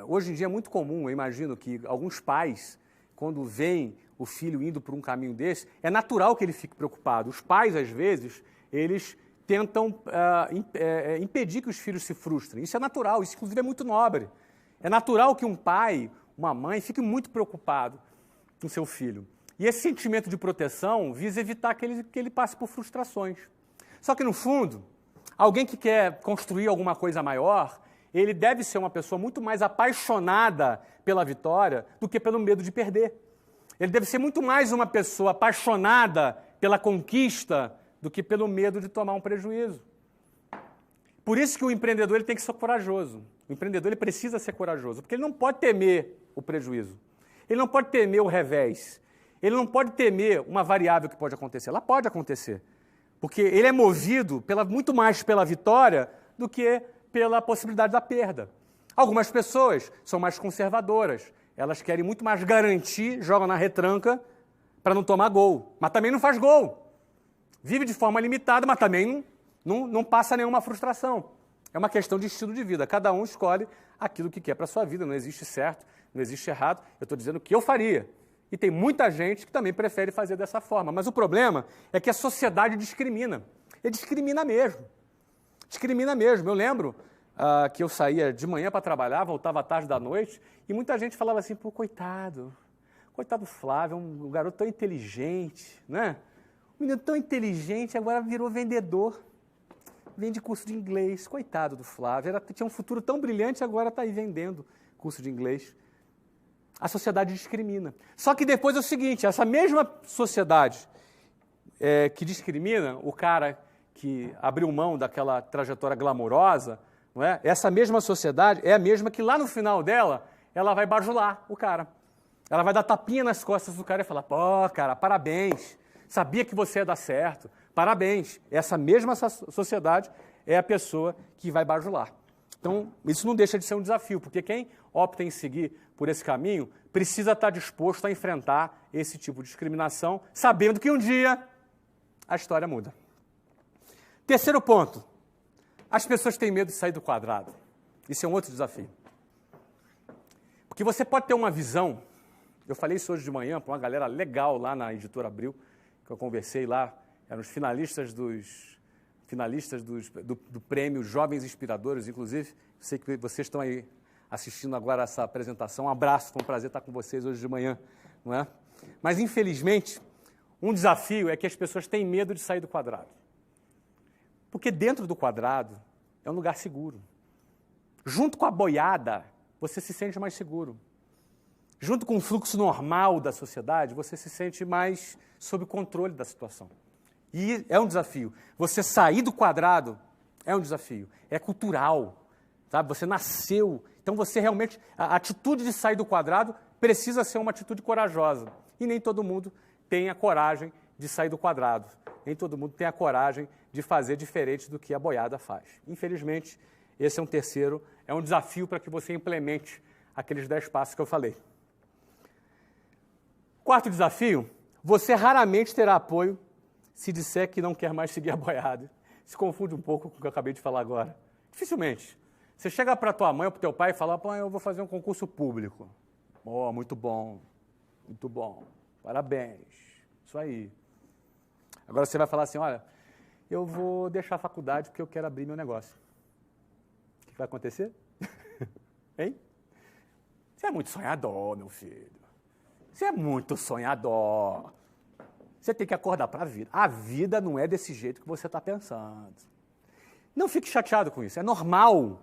Hoje em dia é muito comum, eu imagino, que alguns pais, quando veem o filho indo por um caminho desse, é natural que ele fique preocupado. Os pais, às vezes, eles tentam impedir que os filhos se frustrem. Isso é natural, isso inclusive é muito nobre. É natural que um pai, uma mãe, fique muito preocupado com seu filho. E esse sentimento de proteção visa evitar que ele passe por frustrações. Só que, no fundo, alguém que quer construir alguma coisa maior, ele deve ser uma pessoa muito mais apaixonada pela vitória do que pelo medo de perder. Ele deve ser muito mais uma pessoa apaixonada pela conquista do que pelo medo de tomar um prejuízo. Por isso que o empreendedor ele tem que ser corajoso. O empreendedor ele precisa ser corajoso, porque ele não pode temer o prejuízo. Ele não pode temer o revés. Ele não pode temer uma variável que pode acontecer. Ela pode acontecer, porque ele é movido muito mais pela vitória do que pela possibilidade da perda. Algumas pessoas são mais conservadoras. Elas querem muito mais garantir, jogam na retranca para não tomar gol. Mas também não faz gol. Vive de forma limitada, mas também não passa nenhuma frustração. É uma questão de estilo de vida. Cada um escolhe aquilo que quer para a sua vida. Não existe certo, não existe errado. Eu estou dizendo o que eu faria. E tem muita gente que também prefere fazer dessa forma. Mas o problema é que a sociedade discrimina. E discrimina mesmo. Discrimina mesmo. Eu lembro que eu saía de manhã para trabalhar, voltava à tarde da noite, e muita gente falava assim, pô, coitado Flávio, um garoto tão inteligente, né? Um menino tão inteligente, agora virou vendedor, vende curso de inglês, coitado do Flávio, tinha um futuro tão brilhante, agora está aí vendendo curso de inglês. A sociedade discrimina. Só que depois é o seguinte, essa mesma sociedade que discrimina o cara que abriu mão daquela trajetória glamourosa, não é? Essa mesma sociedade é a mesma que lá no final dela, ela vai bajular o cara. Ela vai dar tapinha nas costas do cara e falar, pô, cara, parabéns, sabia que você ia dar certo, parabéns. Essa mesma sociedade é a pessoa que vai bajular. Então, isso não deixa de ser um desafio, porque quem opta em seguir por esse caminho precisa estar disposto a enfrentar esse tipo de discriminação, sabendo que um dia a história muda. Terceiro ponto, as pessoas têm medo de sair do quadrado. Isso é um outro desafio. Porque você pode ter uma visão, eu falei isso hoje de manhã para uma galera legal lá na Editora Abril, que eu conversei lá, eram os finalistas do prêmio Jovens Inspiradores, inclusive, sei que vocês estão aí assistindo agora essa apresentação, um abraço, foi um prazer estar com vocês hoje de manhã, não é? Mas, infelizmente, um desafio é que as pessoas têm medo de sair do quadrado. Porque dentro do quadrado é um lugar seguro. Junto com a boiada, você se sente mais seguro. Junto com o fluxo normal da sociedade, você se sente mais sob controle da situação. E é um desafio. Você sair do quadrado é um desafio. É cultural, sabe? Você nasceu. Então, você realmente... A atitude de sair do quadrado precisa ser uma atitude corajosa. E nem todo mundo tem a coragem de sair do quadrado. Nem todo mundo tem a coragem de fazer diferente do que a boiada faz. Infelizmente, esse é um desafio para que você implemente aqueles 10 passos que eu falei. Quarto desafio, você raramente terá apoio se disser que não quer mais seguir a boiada? Se confunde um pouco com o que eu acabei de falar agora. Dificilmente. Você chega para tua mãe ou para teu pai e fala, pô, eu vou fazer um concurso público. Oh, muito bom, parabéns, isso aí. Agora você vai falar assim, olha, eu vou deixar a faculdade porque eu quero abrir meu negócio. O que vai acontecer? Hein? Você é muito sonhador, meu filho. Você é muito sonhador. Você tem que acordar para a vida. A vida não é desse jeito que você está pensando. Não fique chateado com isso. É normal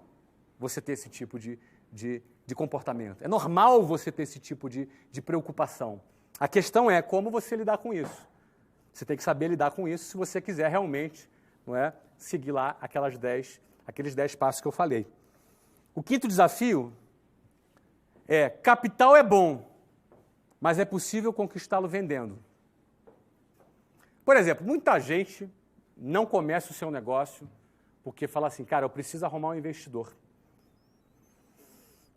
você ter esse tipo de comportamento. É normal você ter esse tipo de preocupação. A questão é como você lidar com isso. Você tem que saber lidar com isso se você quiser realmente, não é, seguir lá aqueles 10 passos que eu falei. O quinto desafio é: capital é bom, mas é possível conquistá-lo vendendo. Por exemplo, muita gente não começa o seu negócio porque fala assim, cara, eu preciso arrumar um investidor.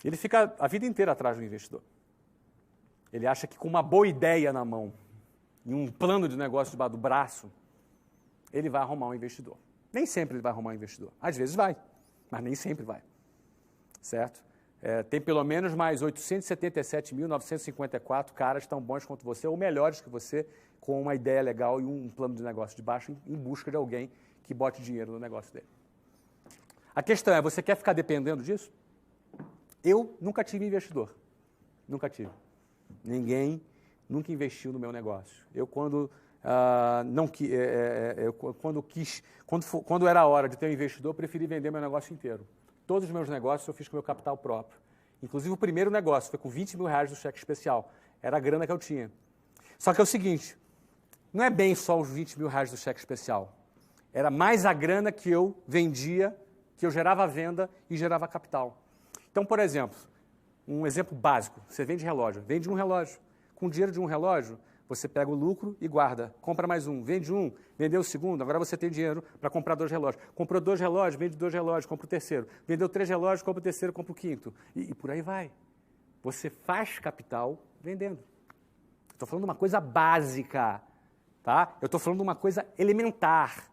Ele fica a vida inteira atrás do investidor. Ele acha que com uma boa ideia na mão e um plano de negócio debaixo do braço, ele vai arrumar um investidor. Nem sempre ele vai arrumar um investidor. Às vezes vai, mas nem sempre vai. Certo? Tem pelo menos mais 877.954 caras tão bons quanto você, ou melhores que você, com uma ideia legal e um plano de negócio de baixo em busca de alguém que bote dinheiro no negócio dele. A questão é, você quer ficar dependendo disso? Eu nunca tive investidor. Nunca tive. Ninguém nunca investiu no meu negócio. Eu, quando era a hora de ter um investidor, preferi vender meu negócio inteiro. Todos os meus negócios eu fiz com meu capital próprio. Inclusive o primeiro negócio foi com R$20 mil do cheque especial. Era a grana que eu tinha. Só que é o seguinte, não é bem só os R$20 mil do cheque especial. Era mais a grana que eu vendia, que eu gerava venda e gerava capital. Então, por exemplo, um exemplo básico, você vende relógio, vende um relógio. Com o dinheiro de um relógio, você pega o lucro e guarda. Compra mais um, vende um, vendeu o segundo, agora você tem dinheiro para comprar 2 relógios. Comprou 2 relógios, vende 2 relógios, compra o terceiro. Vendeu 3 relógios, compra o terceiro, compra o quinto. E por aí vai. Você faz capital vendendo. Estou falando de uma coisa básica, tá? Eu estou falando de uma coisa elementar.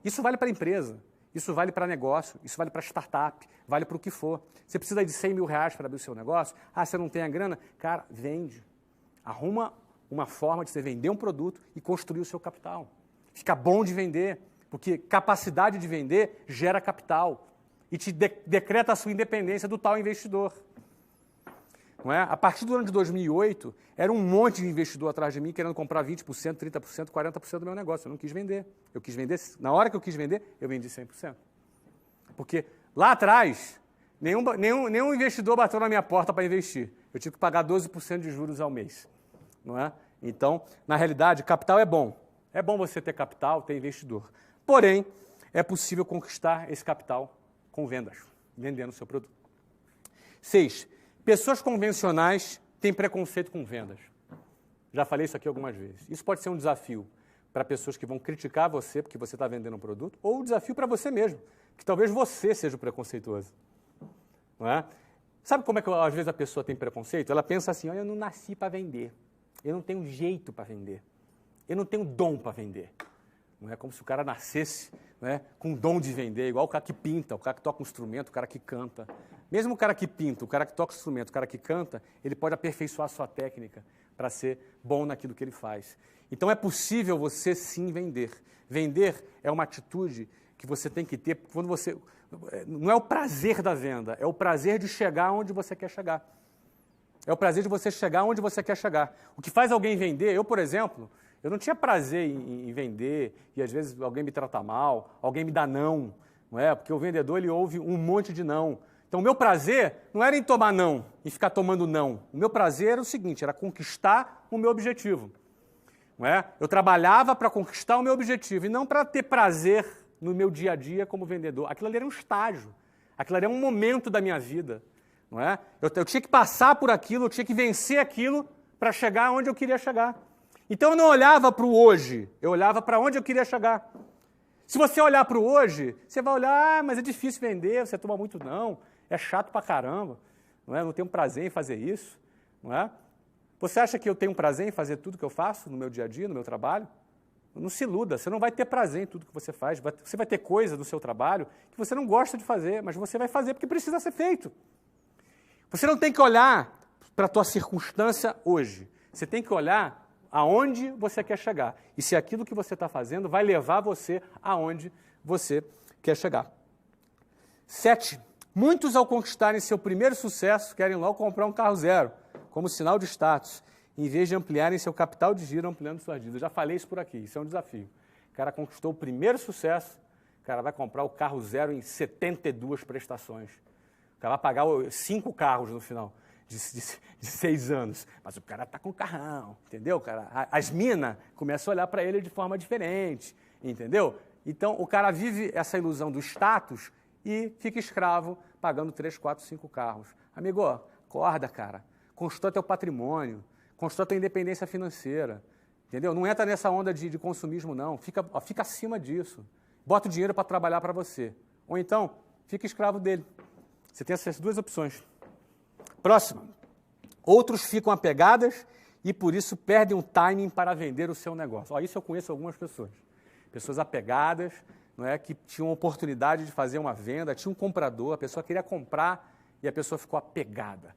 Isso vale para a empresa. Isso vale para negócio, isso vale para startup, vale para o que for. Você precisa de R$100 mil para abrir o seu negócio? Ah, você não tem a grana? Cara, vende. Arruma uma forma de você vender um produto e construir o seu capital. Fica bom de vender, porque capacidade de vender gera capital e te decreta a sua independência do tal investidor. Não é? A partir do ano de 2008, era um monte de investidor atrás de mim querendo comprar 20%, 30%, 40% do meu negócio. Eu não quis vender. Eu quis vender, na hora que eu quis vender, eu vendi 100%. Porque lá atrás, nenhum investidor bateu na minha porta para investir. Eu tive que pagar 12% de juros ao mês. Não é? Então, na realidade, capital é bom. É bom você ter capital, ter investidor. Porém, é possível conquistar esse capital com vendas, vendendo o seu produto. 6. Pessoas convencionais têm preconceito com vendas. Já falei isso aqui algumas vezes. Isso pode ser um desafio para pessoas que vão criticar você porque você está vendendo um produto, ou um desafio para você mesmo, que talvez você seja o preconceituoso. Não é? Sabe como é que às vezes a pessoa tem preconceito? Ela pensa assim, olha, eu não nasci para vender. Eu não tenho jeito para vender. Eu não tenho dom para vender. Não é como se o cara nascesse, não é, com dom de vender, igual o cara que pinta, o cara que toca um instrumento, o cara que canta. Mesmo o cara que pinta, o cara que toca o instrumento, o cara que canta, ele pode aperfeiçoar a sua técnica para ser bom naquilo que ele faz. Então é possível você sim vender. Vender é uma atitude que você tem que ter quando você... Não é o prazer da venda, é o prazer de chegar onde você quer chegar. É o prazer de você chegar onde você quer chegar. O que faz alguém vender, eu, por exemplo, eu não tinha prazer em vender, e às vezes alguém me trata mal, alguém me dá não é? Porque o vendedor, ele ouve um monte de não. Então, o meu prazer não era em tomar não, em ficar tomando não. O meu prazer era o seguinte, era conquistar o meu objetivo. Não é? Eu trabalhava para conquistar o meu objetivo, e não para ter prazer no meu dia a dia como vendedor. Aquilo ali era um estágio, aquilo ali era um momento da minha vida. Não é? Eu tinha que passar por aquilo, eu tinha que vencer aquilo para chegar onde eu queria chegar. Então eu não olhava para o hoje, eu olhava para onde eu queria chegar. Se você olhar para o hoje, você vai olhar, mas é difícil vender, você toma muito não, é chato pra caramba, não é? Eu não tenho prazer em fazer isso. Não é? Você acha que eu tenho prazer em fazer tudo que eu faço no meu dia a dia, no meu trabalho? Não se iluda, você não vai ter prazer em tudo que você faz, você vai ter coisa do seu trabalho que você não gosta de fazer, mas você vai fazer porque precisa ser feito. Você não tem que olhar para a tua circunstância hoje, você tem que olhar aonde você quer chegar e se aquilo que você está fazendo vai levar você aonde você quer chegar. 7. Muitos, ao conquistarem seu primeiro sucesso, querem logo comprar um carro zero, como sinal de status, em vez de ampliarem seu capital de giro, ampliando suas dívidas. Eu já falei isso por aqui, isso é um desafio. O cara conquistou o primeiro sucesso, o cara vai comprar o carro zero em 72 prestações. O cara vai pagar 5 carros no final de 6 anos. Mas o cara está com carrão, entendeu? Cara, as minas começam a olhar para ele de forma diferente, entendeu? Então, o cara vive essa ilusão do status e fica escravo, pagando 3, 4, 5 carros. Amigo, acorda, cara. Constrói teu patrimônio. Constrói tua independência financeira, entendeu? Não entra nessa onda de consumismo, não. Fica acima disso. Bota o dinheiro para trabalhar para você. Ou então, fica escravo dele. Você tem essas duas opções. Próxima. Outros ficam apegadas e, por isso, perdem o timing para vender o seu negócio. Isso eu conheço algumas pessoas. Pessoas apegadas, não é, que tinham a oportunidade de fazer uma venda, tinha um comprador, a pessoa queria comprar e a pessoa ficou apegada.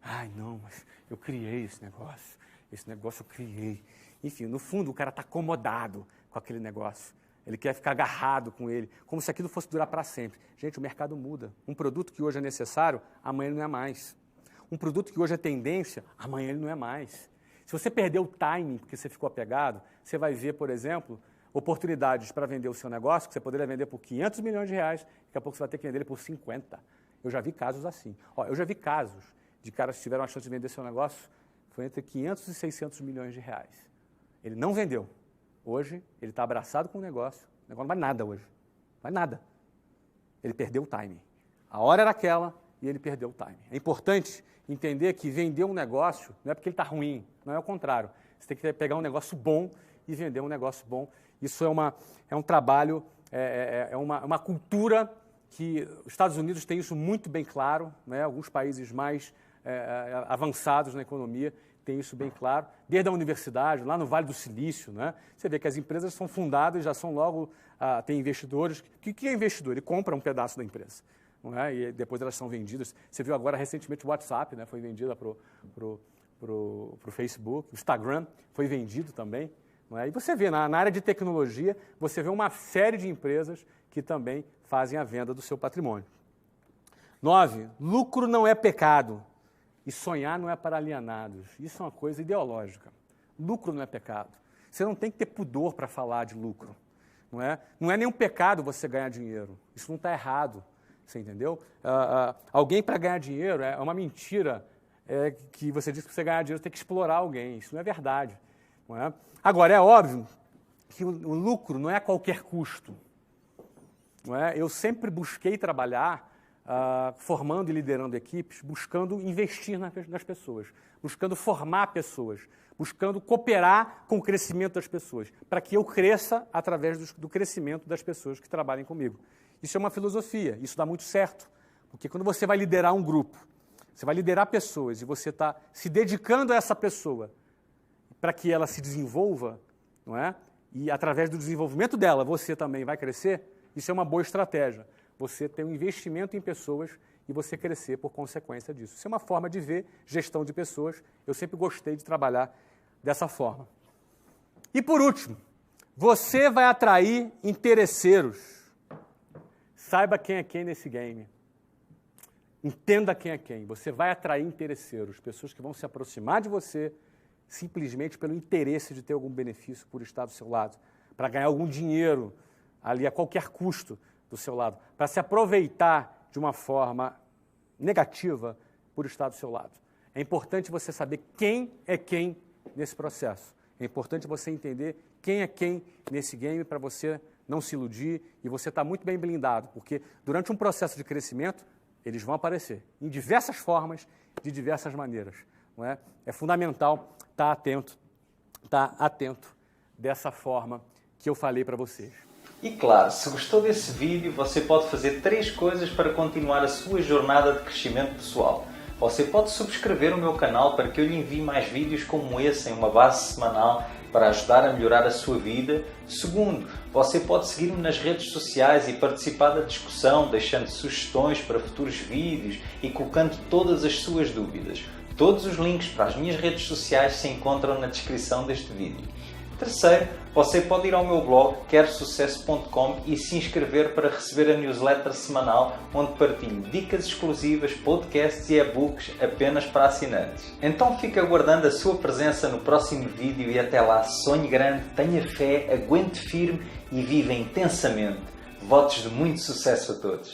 Ai, não, mas eu criei esse negócio eu criei. Enfim, no fundo, o cara está acomodado com aquele negócio. Ele quer ficar agarrado com ele, como se aquilo fosse durar para sempre. Gente, o mercado muda. Um produto que hoje é necessário, amanhã ele não é mais. Um produto que hoje é tendência, amanhã ele não é mais. Se você perder o timing porque você ficou apegado, você vai ver, por exemplo, oportunidades para vender o seu negócio, que você poderia vender por 500 milhões de reais, daqui a pouco você vai ter que vender ele por 50. Eu já vi casos assim. Eu já vi casos de caras que tiveram a chance de vender seu negócio, foi entre 500 e 600 milhões de reais. Ele não vendeu. Hoje, ele está abraçado com o negócio não vai nada hoje. Não vai nada. Ele perdeu o timing. A hora era aquela e ele perdeu o timing. É importante entender que vender um negócio não é porque ele está ruim, não é o contrário. Você tem que pegar um negócio bom e vender um negócio bom. Isso é um trabalho, é uma cultura que os Estados Unidos têm isso muito bem claro, né? Alguns países mais avançados na economia têm isso bem claro, desde a universidade, lá no Vale do Silício, né? Você vê que as empresas são fundadas, já são logo, tem investidores. O que é investidor? Ele compra um pedaço da empresa, não é? E depois elas são vendidas. Você viu agora recentemente o WhatsApp, né? Foi vendida para o Facebook, o Instagram foi vendido também. Não é? E você vê, na área de tecnologia, você vê uma série de empresas que também fazem a venda do seu patrimônio. 9. Lucro não é pecado e sonhar não é para alienados. Isso é uma coisa ideológica. Lucro não é pecado. Você não tem que ter pudor para falar de lucro. Não é nenhum pecado você ganhar dinheiro. Isso não está errado. Você entendeu? Alguém para ganhar dinheiro é uma mentira que você diz que você ganhar dinheiro tem que explorar alguém. Isso não é verdade. Não é? Agora, é óbvio que o lucro não é a qualquer custo. Não é? Eu sempre busquei trabalhar formando e liderando equipes, buscando investir nas pessoas, buscando formar pessoas, buscando cooperar com o crescimento das pessoas, para que eu cresça através do crescimento das pessoas que trabalhem comigo. Isso é uma filosofia, isso dá muito certo, porque quando você vai liderar um grupo, você vai liderar pessoas e você está se dedicando a essa pessoa para que ela se desenvolva, não é? E através do desenvolvimento dela você também vai crescer, isso é uma boa estratégia. Você ter um investimento em pessoas e você crescer por consequência disso. Isso é uma forma de ver gestão de pessoas. Eu sempre gostei de trabalhar dessa forma. E por último, você vai atrair interesseiros. Saiba quem é quem nesse game. Entenda quem é quem. Você vai atrair interesseiros, pessoas que vão se aproximar de você simplesmente pelo interesse de ter algum benefício por estar do seu lado, para ganhar algum dinheiro ali a qualquer custo do seu lado, para se aproveitar de uma forma negativa por estar do seu lado. É importante você saber quem é quem nesse processo. É importante você entender quem é quem nesse game para você não se iludir e você estar muito bem blindado, porque durante um processo de crescimento, eles vão aparecer em diversas formas, de diversas maneiras. Não é? É fundamental estar atento dessa forma que eu falei para vocês. E claro, se gostou desse vídeo, você pode fazer 3 coisas para continuar a sua jornada de crescimento pessoal. Você pode subscrever o meu canal para que eu lhe envie mais vídeos como esse em uma base semanal para ajudar a melhorar a sua vida. Segundo, você pode seguir-me nas redes sociais e participar da discussão, deixando sugestões para futuros vídeos e colocando todas as suas dúvidas. Todos os links para as minhas redes sociais se encontram na descrição deste vídeo. Terceiro, você pode ir ao meu blog querosucesso.com e se inscrever para receber a newsletter semanal onde partilho dicas exclusivas, podcasts e e-books apenas para assinantes. Então fico aguardando a sua presença no próximo vídeo e até lá sonhe grande, tenha fé, aguente firme e viva intensamente. Votos de muito sucesso a todos!